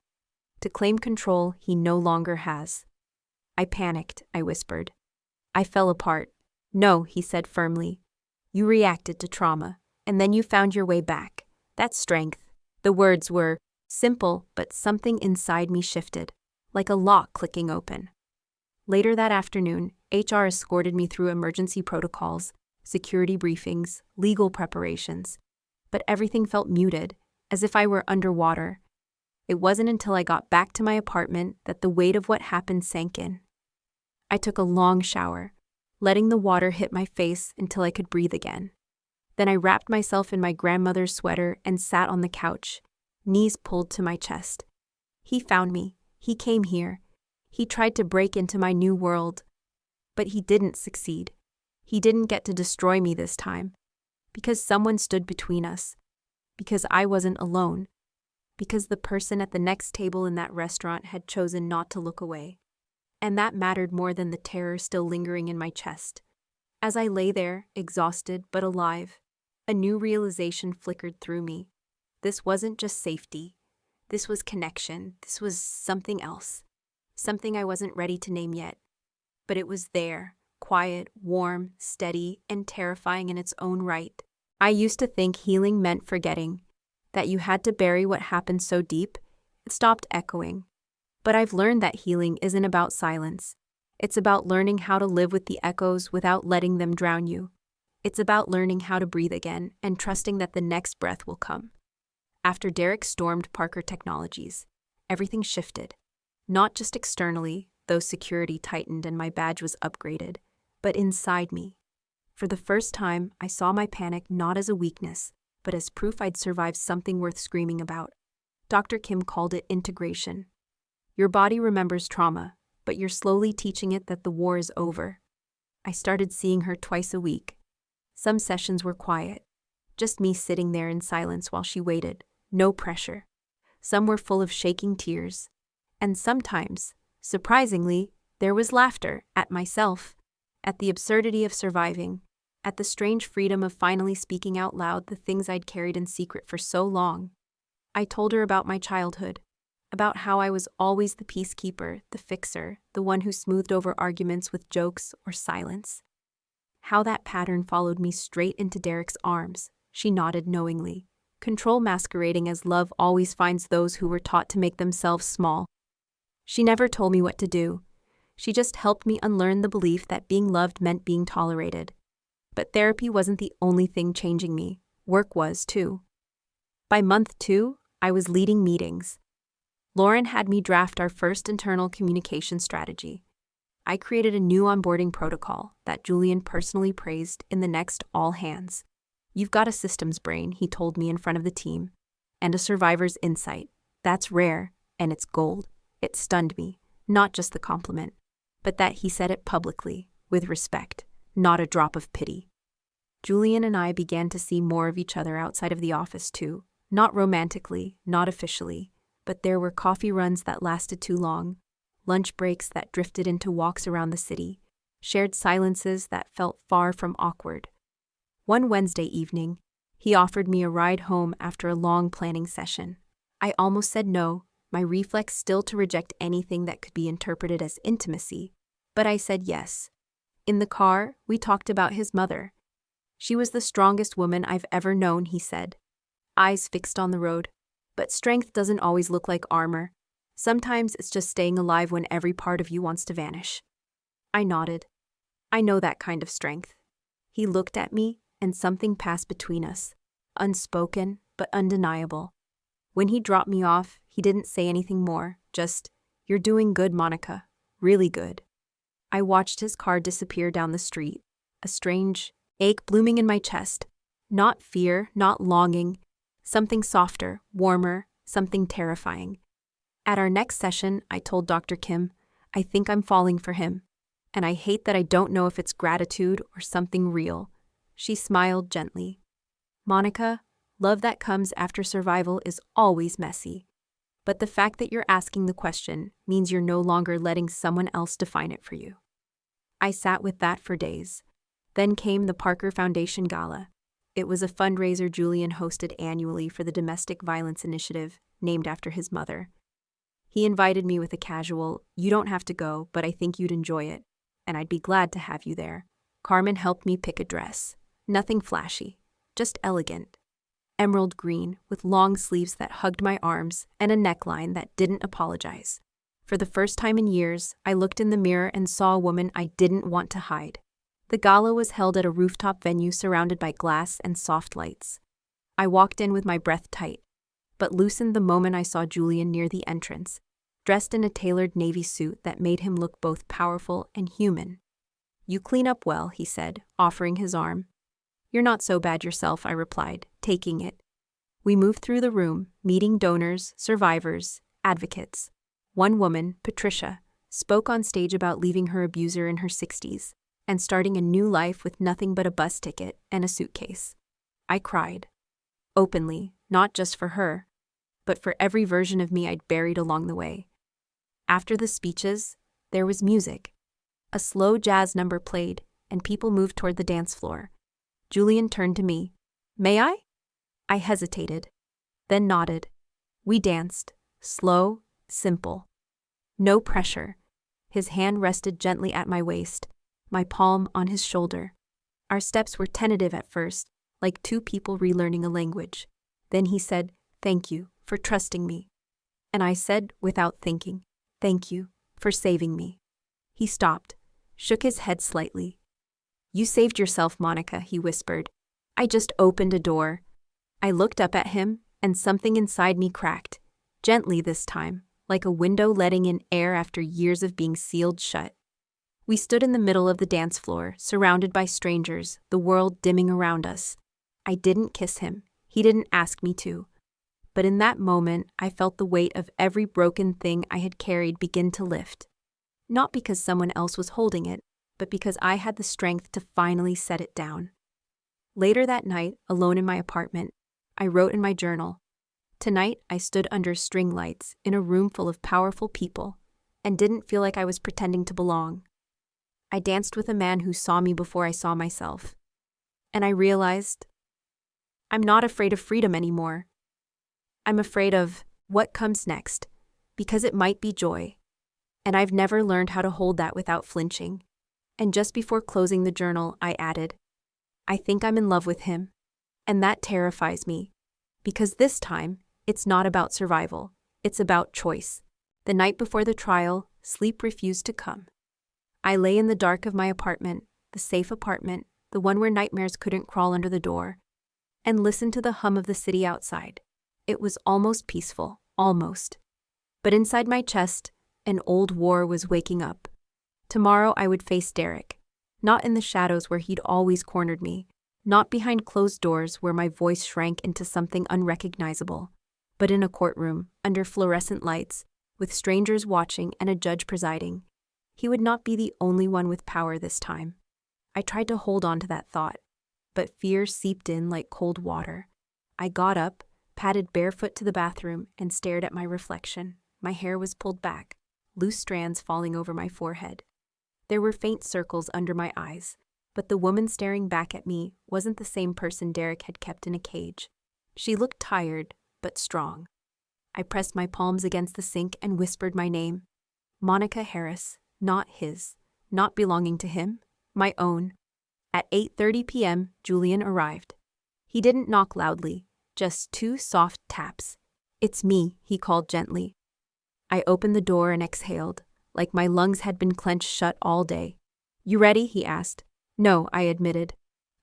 "To claim control he no longer has." I panicked, I whispered. I fell apart. "No," he said firmly. "You reacted to trauma, and then you found your way back. That's strength." The words were simple, but something inside me shifted, like a lock clicking open. Later that afternoon, HR escorted me through emergency protocols, security briefings, legal preparations. But everything felt muted, as if I were underwater. It wasn't until I got back to my apartment that the weight of what happened sank in. I took a long shower, letting the water hit my face until I could breathe again. Then I wrapped myself in my grandmother's sweater and sat on the couch, knees pulled to my chest. He found me. He came here. He tried to break into my new world. But he didn't succeed. He didn't get to destroy me this time. Because someone stood between us. Because I wasn't alone. Because the person at the next table in that restaurant had chosen not to look away. And that mattered more than the terror still lingering in my chest. As I lay there, exhausted but alive, a new realization flickered through me. This wasn't just safety. This was connection. This was something else. Something I wasn't ready to name yet. But it was there, quiet, warm, steady, and terrifying in its own right. I used to think healing meant forgetting, that you had to bury what happened so deep, it stopped echoing. But I've learned that healing isn't about silence. It's about learning how to live with the echoes without letting them drown you. It's about learning how to breathe again and trusting that the next breath will come. After Derek stormed Parker Technologies, everything shifted. Not just externally, though security tightened and my badge was upgraded, but inside me. For the first time, I saw my panic not as a weakness, but as proof I'd survived something worth screaming about. Dr. Kim called it integration. Your body remembers trauma, but you're slowly teaching it that the war is over. I started seeing her twice a week. Some sessions were quiet, just me sitting there in silence while she waited, no pressure. Some were full of shaking tears. And sometimes, surprisingly, there was laughter at myself, at the absurdity of surviving, at the strange freedom of finally speaking out loud the things I'd carried in secret for so long. I told her about my childhood, about how I was always the peacekeeper, the fixer, the one who smoothed over arguments with jokes or silence. How that pattern followed me straight into Derek's arms. She nodded knowingly. Control masquerading as love always finds those who were taught to make themselves small. She never told me what to do. She just helped me unlearn the belief that being loved meant being tolerated. But therapy wasn't the only thing changing me. Work was, too. By month 2, I was leading meetings. Lauren had me draft our first internal communication strategy. I created a new onboarding protocol that Julian personally praised in the next all hands. You've got a systems brain, he told me in front of the team, and a survivor's insight. That's rare, and it's gold. It stunned me, not just the compliment, but that he said it publicly, with respect, not a drop of pity. Julian and I began to see more of each other outside of the office too, not romantically, not officially, but there were coffee runs that lasted too long, lunch breaks that drifted into walks around the city, shared silences that felt far from awkward. One Wednesday evening, he offered me a ride home after a long planning session. I almost said no, my reflex still to reject anything that could be interpreted as intimacy, but I said yes. In the car, we talked about his mother. She was the strongest woman I've ever known, he said. Eyes fixed on the road. But strength doesn't always look like armor. Sometimes it's just staying alive when every part of you wants to vanish. I nodded. I know that kind of strength. He looked at me, and something passed between us. Unspoken, but undeniable. When he dropped me off, he didn't say anything more, just, "You're doing good, Monica. Really good." I watched his car disappear down the street, a strange ache blooming in my chest. Not fear, not longing. Something softer, warmer, something terrifying. At our next session, I told Dr. Kim, I think I'm falling for him, and I hate that I don't know if it's gratitude or something real. She smiled gently. Monica, love that comes after survival is always messy. But the fact that you're asking the question means you're no longer letting someone else define it for you. I sat with that for days. Then came the Parker Foundation Gala. It was a fundraiser Julian hosted annually for the Domestic Violence Initiative, named after his mother. He invited me with a casual, "You don't have to go, but I think you'd enjoy it, and I'd be glad to have you there." Carmen helped me pick a dress. Nothing flashy, just elegant. Emerald green, with long sleeves that hugged my arms and a neckline that didn't apologize. For the first time in years, I looked in the mirror and saw a woman I didn't want to hide. The gala was held at a rooftop venue surrounded by glass and soft lights. I walked in with my breath tight, but loosened the moment I saw Julian near the entrance, dressed in a tailored navy suit that made him look both powerful and human. "You clean up well," he said, offering his arm. "You're not so bad yourself," I replied, taking it. We moved through the room, meeting donors, survivors, advocates. One woman, Patricia, spoke on stage about leaving her abuser in her 60s and starting a new life with nothing but a bus ticket and a suitcase. I cried. Openly, not just for her, but for every version of me I'd buried along the way. After the speeches, there was music. A slow jazz number played, and people moved toward the dance floor. Julian turned to me. "May I?" I hesitated, then nodded. We danced, slow, simple. No pressure. His hand rested gently at my waist, my palm on his shoulder. Our steps were tentative at first, like two people relearning a language. Then he said, "Thank you for trusting me." And I said, without thinking, "Thank you for saving me." He stopped, shook his head slightly. "You saved yourself, Monica," he whispered. "I just opened a door." I looked up at him, and something inside me cracked, gently this time, like a window letting in air after years of being sealed shut. We stood in the middle of the dance floor, surrounded by strangers, the world dimming around us. I didn't kiss him. He didn't ask me to. But in that moment, I felt the weight of every broken thing I had carried begin to lift. Not because someone else was holding it, but because I had the strength to finally set it down. Later that night, alone in my apartment, I wrote in my journal, "Tonight I stood under string lights in a room full of powerful people and didn't feel like I was pretending to belong. I danced with a man who saw me before I saw myself. And I realized I'm not afraid of freedom anymore. I'm afraid of what comes next, because it might be joy. And I've never learned how to hold that without flinching." And just before closing the journal, I added, "I think I'm in love with him. And that terrifies me. Because this time, it's not about survival. It's about choice." The night before the trial, sleep refused to come. I lay in the dark of my apartment, the safe apartment, the one where nightmares couldn't crawl under the door, and listened to the hum of the city outside. It was almost peaceful, almost. But inside my chest, an old war was waking up. Tomorrow I would face Derek. Not in the shadows where he'd always cornered me, not behind closed doors where my voice shrank into something unrecognizable, but in a courtroom, under fluorescent lights, with strangers watching and a judge presiding. He would not be the only one with power this time. I tried to hold on to that thought, but fear seeped in like cold water. I got up, padded barefoot to the bathroom, and stared at my reflection. My hair was pulled back, loose strands falling over my forehead. There were faint circles under my eyes, but the woman staring back at me wasn't the same person Derek had kept in a cage. She looked tired, but strong. I pressed my palms against the sink and whispered my name. Monica Harris, not his, not belonging to him, my own. At 8:30 p.m., Julian arrived. He didn't knock loudly, just 2 soft taps. "It's me," he called gently. I opened the door and exhaled, like my lungs had been clenched shut all day. "You ready?" he asked. "No," I admitted.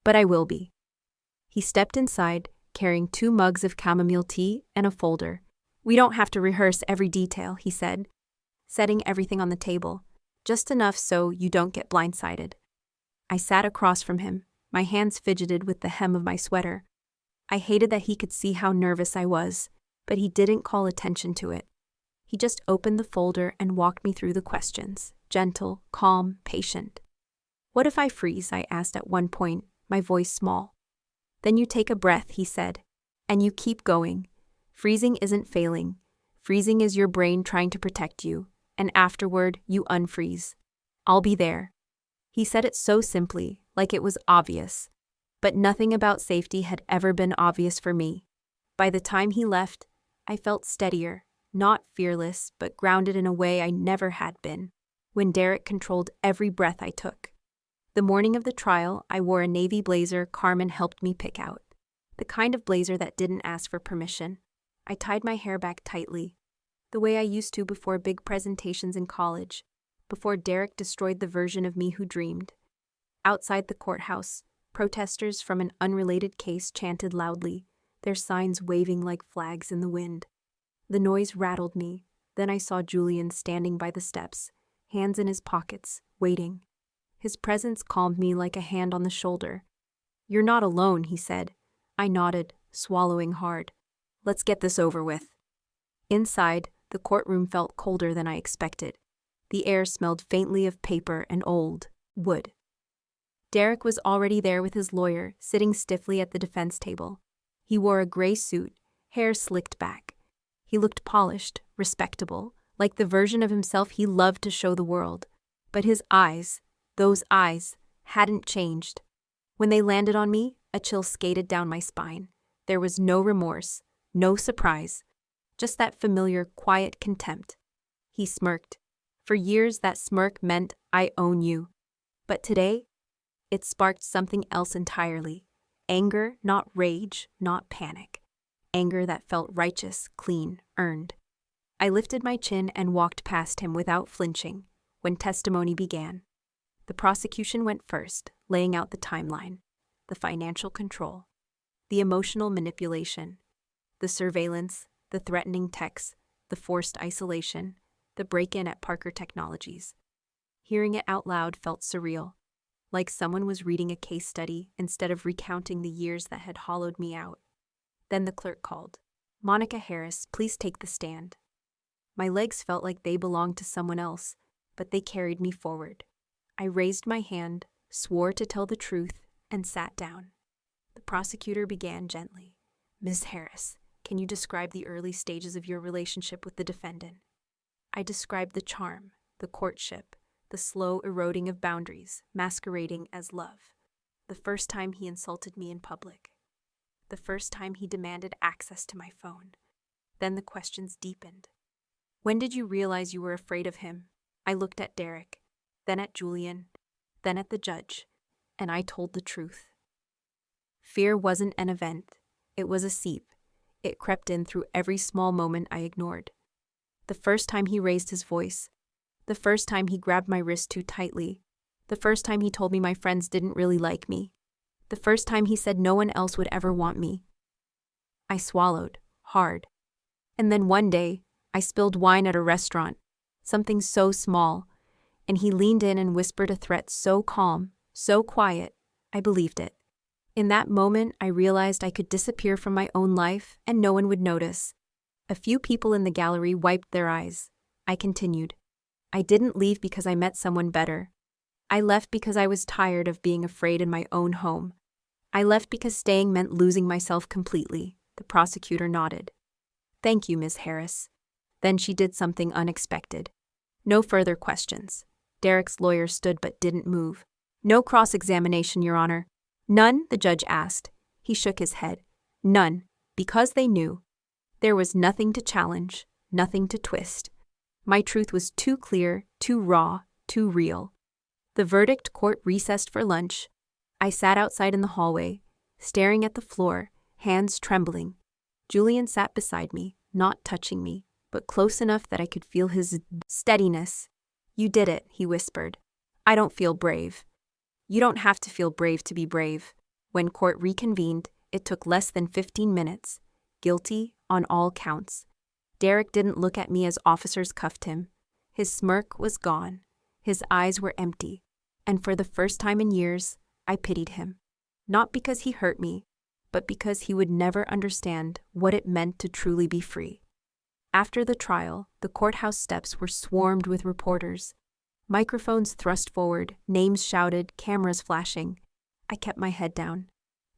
"But I will be." He stepped inside, carrying 2 mugs of chamomile tea and a folder. "We don't have to rehearse every detail," he said, setting everything on the table, just enough so you don't get blindsided. I sat across from him, my hands fidgeted with the hem of my sweater. I hated that he could see how nervous I was, but he didn't call attention to it. He just opened the folder and walked me through the questions, gentle, calm, patient. "What if I freeze?" I asked at one point, my voice small. "Then you take a breath," he said, "and you keep going. Freezing isn't failing. Freezing is your brain trying to protect you, and afterward, you unfreeze. I'll be there." He said it so simply, like it was obvious. But nothing about safety had ever been obvious for me. By the time he left, I felt steadier, not fearless, but grounded in a way I never had been, when Derek controlled every breath I took. The morning of the trial, I wore a navy blazer Carmen helped me pick out. The kind of blazer that didn't ask for permission. I tied my hair back tightly, the way I used to before big presentations in college, before Derek destroyed the version of me who dreamed. Outside the courthouse, protesters from an unrelated case chanted loudly, their signs waving like flags in the wind. The noise rattled me. Then I saw Julian standing by the steps, hands in his pockets, waiting. His presence calmed me like a hand on the shoulder. "You're not alone," he said. I nodded, swallowing hard. "Let's get this over with." Inside, the courtroom felt colder than I expected. The air smelled faintly of paper and old wood. Derek was already there with his lawyer, sitting stiffly at the defense table. He wore a gray suit, hair slicked back. He looked polished, respectable, like the version of himself he loved to show the world. But his eyes, those eyes, hadn't changed. When they landed on me, a chill skated down my spine. There was no remorse, no surprise, just that familiar, quiet contempt. He smirked. For years, that smirk meant, "I own you." But today, it sparked something else entirely. Anger, not rage, not panic. Anger that felt righteous, clean, earned. I lifted my chin and walked past him without flinching. when testimony began. The prosecution went first, laying out the timeline, the financial control, the emotional manipulation, the surveillance, the threatening texts, the forced isolation, the break-in at Parker Technologies. Hearing it out loud felt surreal, like someone was reading a case study instead of recounting the years that had hollowed me out. Then the clerk called. "Monica Harris, please take the stand." My legs felt like they belonged to someone else, but they carried me forward. I raised my hand, swore to tell the truth, and sat down. The prosecutor began gently. "Ms. Harris, can you describe the early stages of your relationship with the defendant?" I described the charm, the courtship, the slow eroding of boundaries, masquerading as love. The first time he insulted me in public. The first time he demanded access to my phone. Then the questions deepened. "When did you realize you were afraid of him?" I looked at Derek, then at Julian, then at the judge, and I told the truth. Fear wasn't an event. It was a seep. It crept in through every small moment I ignored. The first time he raised his voice. The first time he grabbed my wrist too tightly. The first time he told me my friends didn't really like me. The first time he said no one else would ever want me. I swallowed, hard. And then one day, I spilled wine at a restaurant, something so small, and he leaned in and whispered a threat so calm, so quiet, I believed it. In that moment, I realized I could disappear from my own life and no one would notice. A few people in the gallery wiped their eyes. I continued. I didn't leave because I met someone better. I left because I was tired of being afraid in my own home. I left because staying meant losing myself completely. The prosecutor nodded. "Thank you, Ms. Harris." Then she did something unexpected. No further questions. Derek's lawyer stood but didn't move. "No cross-examination, Your Honor." "None?" the judge asked. He shook his head. "None, because they knew. There was nothing to challenge, nothing to twist. My truth was too clear, too raw, too real." The verdict court recessed for lunch. I sat outside in the hallway, staring at the floor, hands trembling. Julian sat beside me, not touching me, but close enough that I could feel his steadiness. "You did it," he whispered. "I don't feel brave." You don't have to feel brave to be brave. When court reconvened, it took less than 15 minutes. Guilty on all counts. Derek didn't look at me as officers cuffed him. His smirk was gone. His eyes were empty. And for the first time in years, I pitied him. Not because he hurt me, but because he would never understand what it meant to truly be free. After the trial, the courthouse steps were swarmed with reporters. Microphones thrust forward, names shouted, cameras flashing. I kept my head down.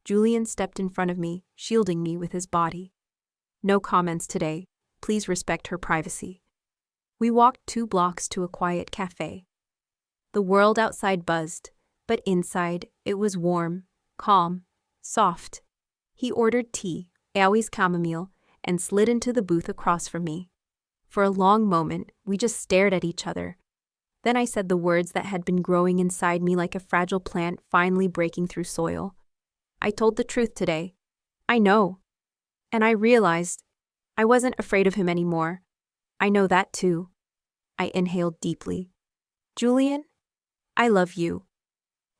Julian stepped in front of me, shielding me with his body. "No comments today. Please respect her privacy." We walked 2 blocks to a quiet cafe. The world outside buzzed, but inside it was warm, calm, soft. He ordered tea, always chamomile, and slid into the booth across from me. For a long moment, we just stared at each other. Then I said the words that had been growing inside me like a fragile plant finally breaking through soil. "I told the truth today. I know." And I realized I wasn't afraid of him anymore. I know that too. I inhaled deeply. "Julian, I love you."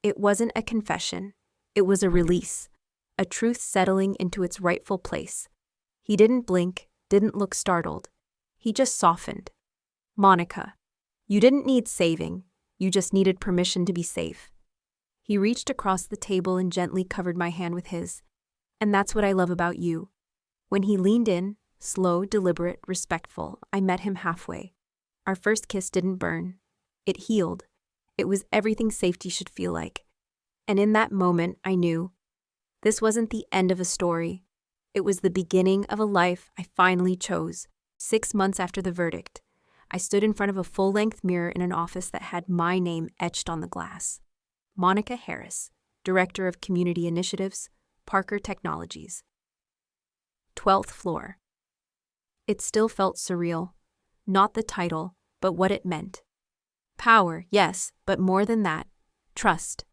It wasn't a confession. It was a release. A truth settling into its rightful place. He didn't blink, didn't look startled. He just softened. "Monica, you didn't need saving. You just needed permission to be safe." He reached across the table and gently covered my hand with his. "And that's what I love about you." When he leaned in, slow, deliberate, respectful, I met him halfway. Our first kiss didn't burn. It healed. It was everything safety should feel like. And in that moment, I knew this wasn't the end of a story. It was the beginning of a life I finally chose. 6 months after the verdict, I stood in front of a full-length mirror in an office that had my name etched on the glass. Monica Harris, Director of Community Initiatives, Parker Technologies. 12th floor. It still felt surreal. Not the title, but what it meant. Power, yes, but more than that, trust.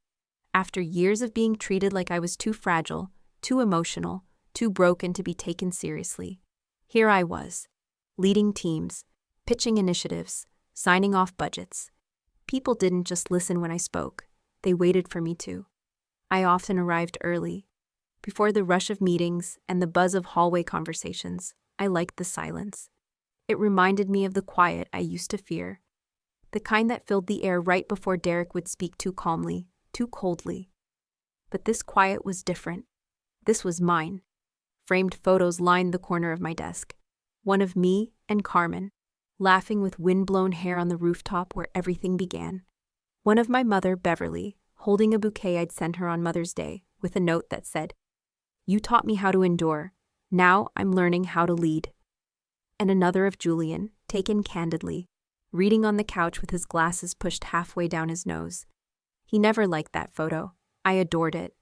After years of being treated like I was too fragile, too emotional, too broken to be taken seriously, here I was, leading teams, pitching initiatives, signing off budgets, People didn't just listen when I spoke, they waited for me to. I often arrived early. Before the rush of meetings and the buzz of hallway conversations, I liked the silence. It reminded me of the quiet I used to fear, the kind that filled the air right before Derek would speak too calmly, too coldly. But this quiet was different. This was mine. Framed photos lined the corner of my desk. One of me and Carmen, laughing with wind-blown hair on the rooftop where everything began. One of my mother, Beverly, holding a bouquet I'd sent her on Mother's Day, with a note that said, "You taught me how to endure. Now I'm learning how to lead." And another of Julian, taken candidly, reading on the couch with his glasses pushed halfway down his nose. He never liked that photo. I adored it.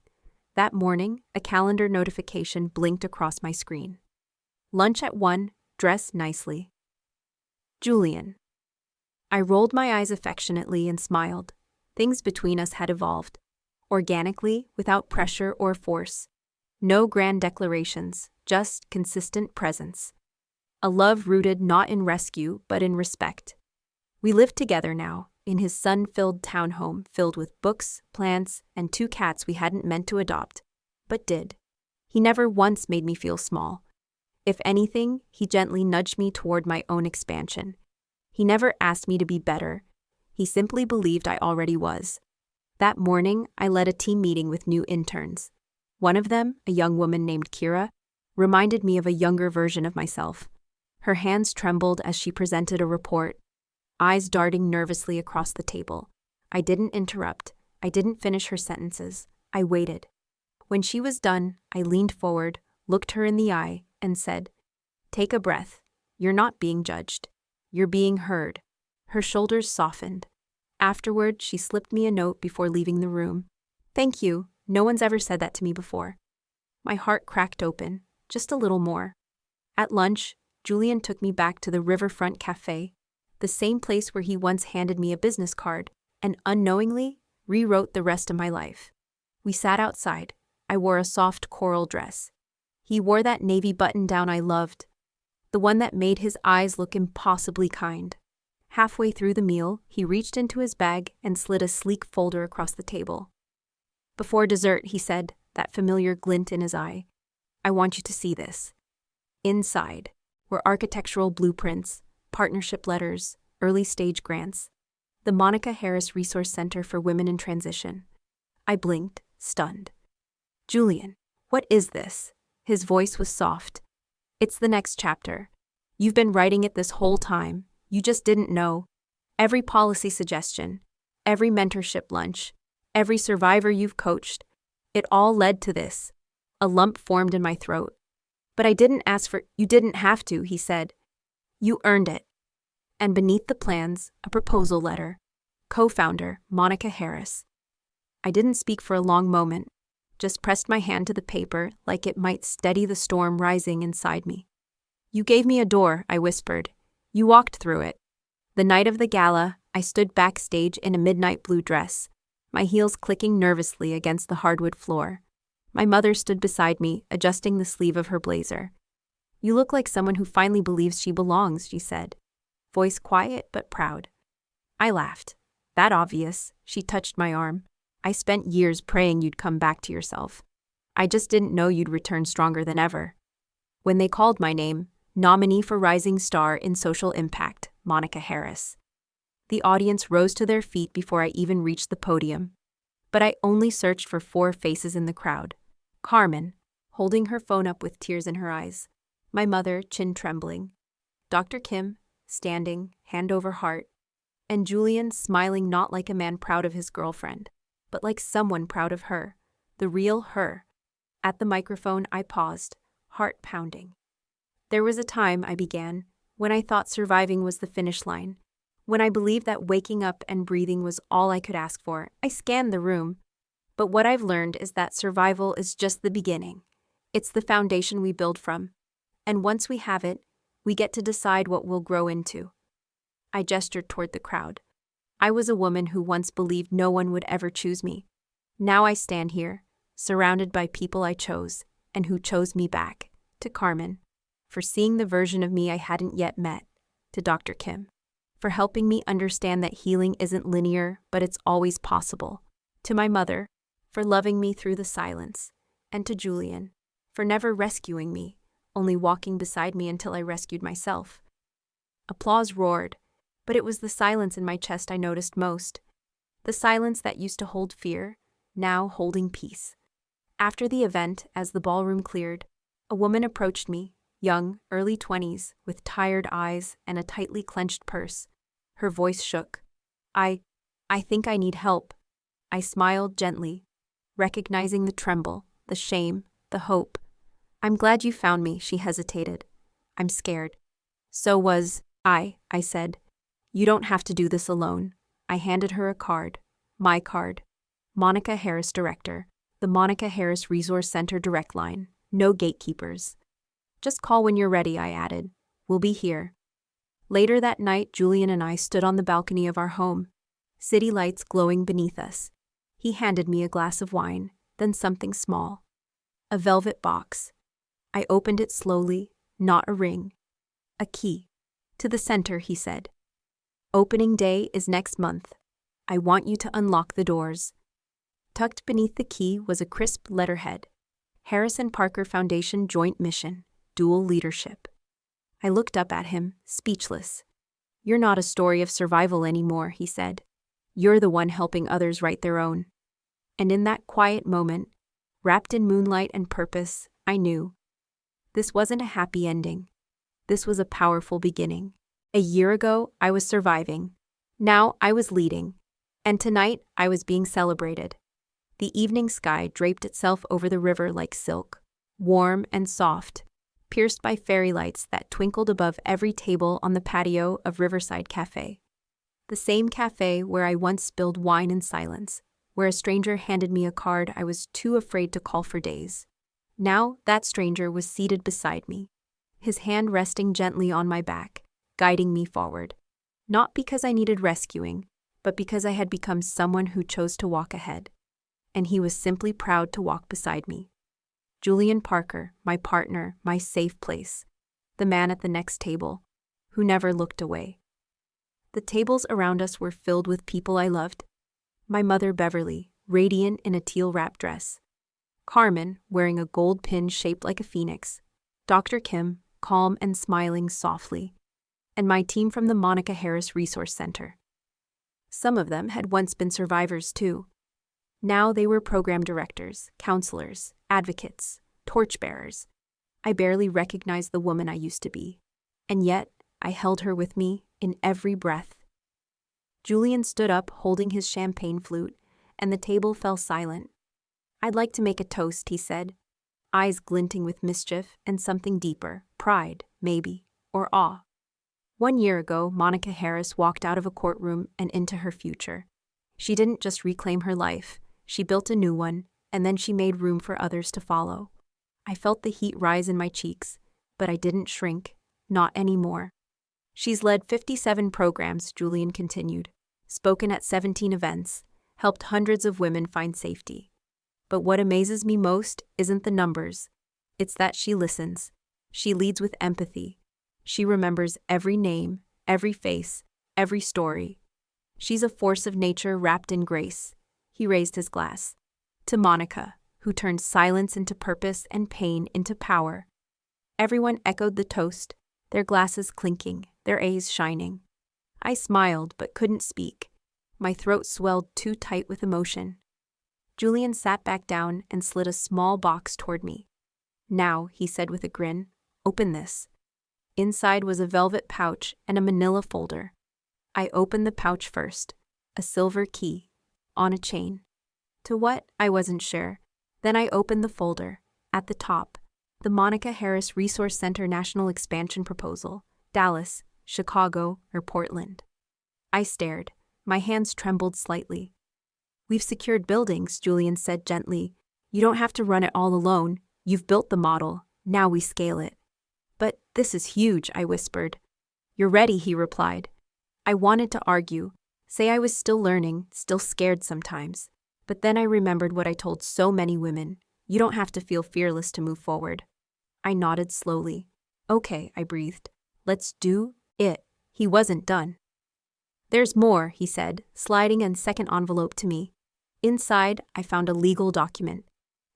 That morning, a calendar notification blinked across my screen. Lunch at 1, dress nicely. Julian. I rolled my eyes affectionately and smiled. Things between us had evolved. Organically, without pressure or force. No grand declarations, just consistent presence. A love rooted not in rescue, but in respect. We lived together now, in his sun-filled townhome filled with books, plants, and 2 cats we hadn't meant to adopt, but did. He never once made me feel small. If anything, he gently nudged me toward my own expansion. He never asked me to be better. He simply believed I already was. That morning, I led a team meeting with new interns. One of them, a young woman named Kira, reminded me of a younger version of myself. Her hands trembled as she presented a report, eyes darting nervously across the table. I didn't interrupt. I didn't finish her sentences. I waited. When she was done, I leaned forward, looked her in the eye, and said, "Take a breath. You're not being judged. You're being heard." Her shoulders softened. Afterward, she slipped me a note before leaving the room. "Thank you. No one's ever said that to me before." My heart cracked open, just a little more. At lunch, Julian took me back to the Riverfront Cafe, the same place where he once handed me a business card and unknowingly rewrote the rest of my life. We sat outside. I wore a soft coral dress. He wore that navy button-down I loved, the one that made his eyes look impossibly kind. Halfway through the meal, he reached into his bag and slid a sleek folder across the table. Before dessert, he said, that familiar glint in his eye, "I want you to see this." Inside were architectural blueprints, partnership letters, early-stage grants, the Monica Harris Resource Center for Women in Transition. I blinked, stunned. "Julian, what is this?" His voice was soft. "It's the next chapter. You've been writing it this whole time. You just didn't know. Every policy suggestion, every mentorship lunch, every survivor you've coached, it all led to this." A lump formed in my throat. "But I didn't ask for—" "You didn't have to," he said. "You earned it." And beneath the plans, a proposal letter. Co-founder, Monica Harris. I didn't speak for a long moment, just pressed my hand to the paper like it might steady the storm rising inside me. "You gave me a door," I whispered. "You walked through it." The night of the gala, I stood backstage in a midnight blue dress, my heels clicking nervously against the hardwood floor. My mother stood beside me, adjusting the sleeve of her blazer. "You look like someone who finally believes she belongs," she said. Voice quiet but proud. I laughed. "That obvious." She touched my arm. "I spent years praying you'd come back to yourself. I just didn't know you'd return stronger than ever." When they called my name, nominee for Rising Star in Social Impact, Monica Harris. The audience rose to their feet before I even reached the podium. But I only searched for 4 faces in the crowd. Carmen, holding her phone up with tears in her eyes. My mother, chin trembling. Dr. Kim, standing, hand over heart. And Julian, smiling not like a man proud of his girlfriend, but like someone proud of her, the real her. At the microphone, I paused, heart pounding. "There was a time," I began, "when I thought surviving was the finish line. When I believed that waking up and breathing was all I could ask for. I scanned the room. But what I've learned is that survival is just the beginning. It's the foundation we build from. And once we have it, we get to decide what we'll grow into." I gestured toward the crowd. I was a woman who once believed no one would ever choose me. Now I stand here, surrounded by people I chose, and who chose me back. To Carmen, for seeing the version of me I hadn't yet met. To Dr. Kim, for helping me understand that healing isn't linear, but it's always possible. To my mother, for loving me through the silence. And to Julian, for never rescuing me, only walking beside me until I rescued myself. Applause roared, but it was the silence in my chest I noticed most. The silence that used to hold fear, now holding peace. After the event, as the ballroom cleared, a woman approached me, young, early 20s, with tired eyes and a tightly clenched purse. Her voice shook. I think I need help. I smiled gently, recognizing the tremble, the shame, the hope. I'm glad you found me, she hesitated. I'm scared. So was I said. You don't have to do this alone. I handed her a card. My card. Monica Harris, Director. The Monica Harris Resource Center direct line. No gatekeepers. Just call when you're ready, I added. We'll be here. Later that night, Julian and I stood on the balcony of our home, city lights glowing beneath us. He handed me a glass of wine, then something small. A velvet box. I opened it slowly, not a ring. A key. To the center, he said. Opening day is next month. I want you to unlock the doors. Tucked beneath the key was a crisp letterhead. Harris and Parker Foundation Joint Mission, Dual Leadership. I looked up at him, speechless. You're not a story of survival anymore, he said. You're the one helping others write their own. And in that quiet moment, wrapped in moonlight and purpose, I knew. This wasn't a happy ending. This was a powerful beginning. A year ago, I was surviving. Now I was leading. And tonight, I was being celebrated. The evening sky draped itself over the river like silk, warm and soft, pierced by fairy lights that twinkled above every table on the patio of Riverside Cafe. The same cafe where I once spilled wine in silence, where a stranger handed me a card I was too afraid to call for days. Now that stranger was seated beside me, his hand resting gently on my back, guiding me forward. Not because I needed rescuing, but because I had become someone who chose to walk ahead. And he was simply proud to walk beside me. Julian Parker, my partner, my safe place, the man at the next table, who never looked away. The tables around us were filled with people I loved. My mother Beverly, radiant in a teal wrap dress. Carmen, wearing a gold pin shaped like a phoenix. Dr. Kim, calm and smiling softly. And my team from the Monica Harris Resource Center. Some of them had once been survivors too. Now they were program directors, counselors, advocates, torchbearers. I barely recognized the woman I used to be. And yet, I held her with me in every breath. Julian stood up holding his champagne flute, and the table fell silent. I'd like to make a toast, he said, eyes glinting with mischief and something deeper, pride, maybe, or awe. 1 year ago, Monica Harris walked out of a courtroom and into her future. She didn't just reclaim her life. She built a new one, and then she made room for others to follow. I felt the heat rise in my cheeks, but I didn't shrink, not anymore. She's led 57 programs, Julian continued, spoken at 17 events, helped hundreds of women find safety. But what amazes me most isn't the numbers. It's that she listens. She leads with empathy. She remembers every name, every face, every story. She's a force of nature wrapped in grace. He raised his glass. To Monica, who turned silence into purpose and pain into power. Everyone echoed the toast, their glasses clinking, their A's shining. I smiled but couldn't speak. My throat swelled too tight with emotion. Julian sat back down and slid a small box toward me. Now, he said with a grin, open this. Inside was a velvet pouch and a manila folder. I opened the pouch first, a silver key, on a chain. To what? I wasn't sure. Then I opened the folder. At the top, the Monica Harris Resource Center National Expansion Proposal, Dallas, Chicago, or Portland. I stared. My hands trembled slightly. We've secured buildings, Julian said gently. You don't have to run it all alone. You've built the model. Now we scale it. But this is huge, I whispered. You're ready, he replied. I wanted to argue, say I was still learning, still scared sometimes. But then I remembered what I told so many women. You don't have to feel fearless to move forward. I nodded slowly. Okay, I breathed. Let's do it. He wasn't done. There's more, he said, sliding a second envelope to me. Inside, I found a legal document.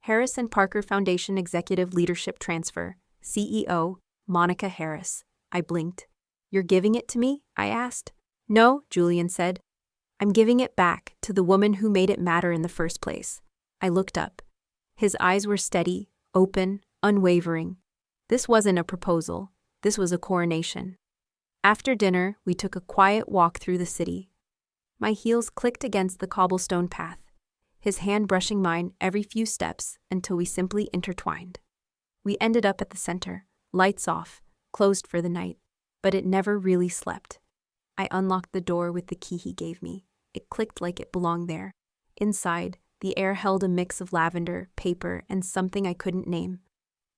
Harris and Parker Foundation Executive Leadership Transfer, CEO, Monica Harris. I blinked. You're giving it to me? I asked. No, Julian said. I'm giving it back to the woman who made it matter in the first place. I looked up. His eyes were steady, open, unwavering. This wasn't a proposal. This was a coronation. After dinner, we took a quiet walk through the city. My heels clicked against the cobblestone path, his hand brushing mine every few steps until we simply intertwined. We ended up at the center, lights off, closed for the night, but it never really slept. I unlocked the door with the key he gave me. It clicked like it belonged there. Inside, the air held a mix of lavender, paper, and something I couldn't name.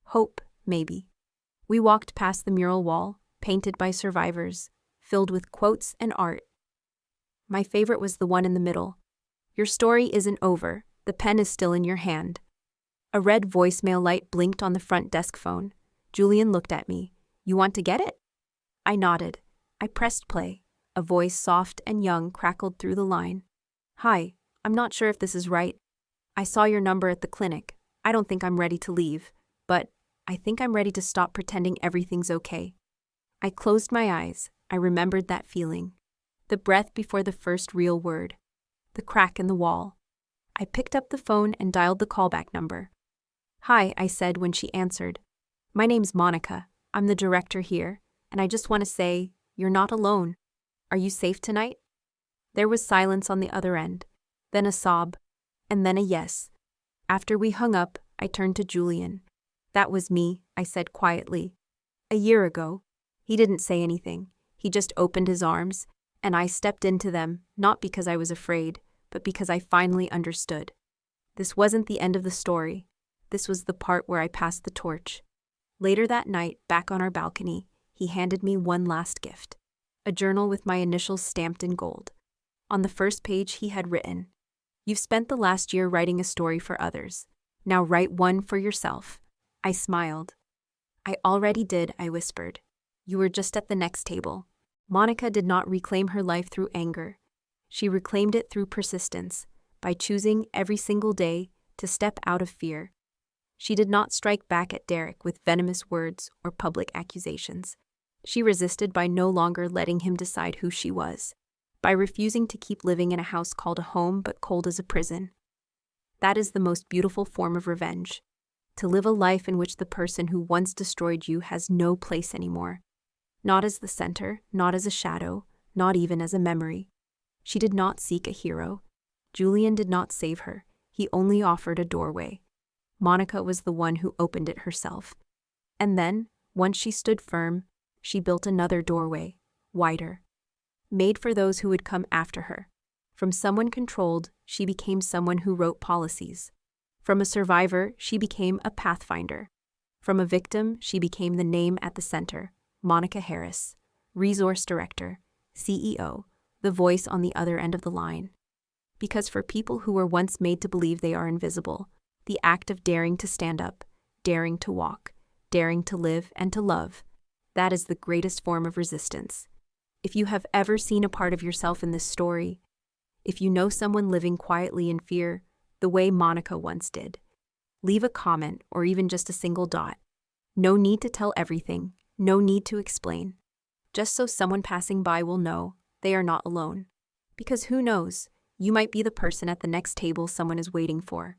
Hope, maybe. We walked past the mural wall, painted by survivors, filled with quotes and art. My favorite was the one in the middle. Your story isn't over. The pen is still in your hand. A red voicemail light blinked on the front desk phone. Julian looked at me. You want to get it? I nodded. I pressed play. A voice soft and young crackled through the line. Hi, I'm not sure if this is right. I saw your number at the clinic. I don't think I'm ready to leave, but I think I'm ready to stop pretending everything's okay. I closed my eyes. I remembered that feeling. The breath before the first real word. The crack in the wall. I picked up the phone and dialed the callback number. Hi, I said when she answered. My name's Monica. I'm the director here, and I just want to say, you're not alone. Are you safe tonight? There was silence on the other end, then a sob, and then a yes. After we hung up, I turned to Julian. That was me, I said quietly. A year ago. He didn't say anything. He just opened his arms, and I stepped into them, not because I was afraid, but because I finally understood. This wasn't the end of the story. This was the part where I passed the torch. Later that night, back on our balcony, he handed me one last gift. A journal with my initials stamped in gold. On the first page he had written, You've spent the last year writing a story for others. Now write one for yourself. I smiled. I already did, I whispered. You were just at the next table. Monica did not reclaim her life through anger. She reclaimed it through persistence, by choosing every single day to step out of fear. She did not strike back at Derek with venomous words or public accusations. She resisted by no longer letting him decide who she was, by refusing to keep living in a house called a home but cold as a prison. That is the most beautiful form of revenge, to live a life in which the person who once destroyed you has no place anymore. Not as the center, not as a shadow, not even as a memory. She did not seek a hero. Julian did not save her. He only offered a doorway. Monica was the one who opened it herself. And then, once she stood firm, she built another doorway, wider. Made for those who would come after her. From someone controlled, she became someone who wrote policies. From a survivor, she became a pathfinder. From a victim, she became the name at the center, Monica Harris, Resource Director, CEO, the voice on the other end of the line. Because for people who were once made to believe they are invisible, the act of daring to stand up, daring to walk, daring to live and to love, that is the greatest form of resistance. If you have ever seen a part of yourself in this story, if you know someone living quietly in fear, the way Monica once did, leave a comment or even just a single dot. No need to tell everything, no need to explain. Just so someone passing by will know they are not alone. Because who knows, you might be the person at the next table someone is waiting for.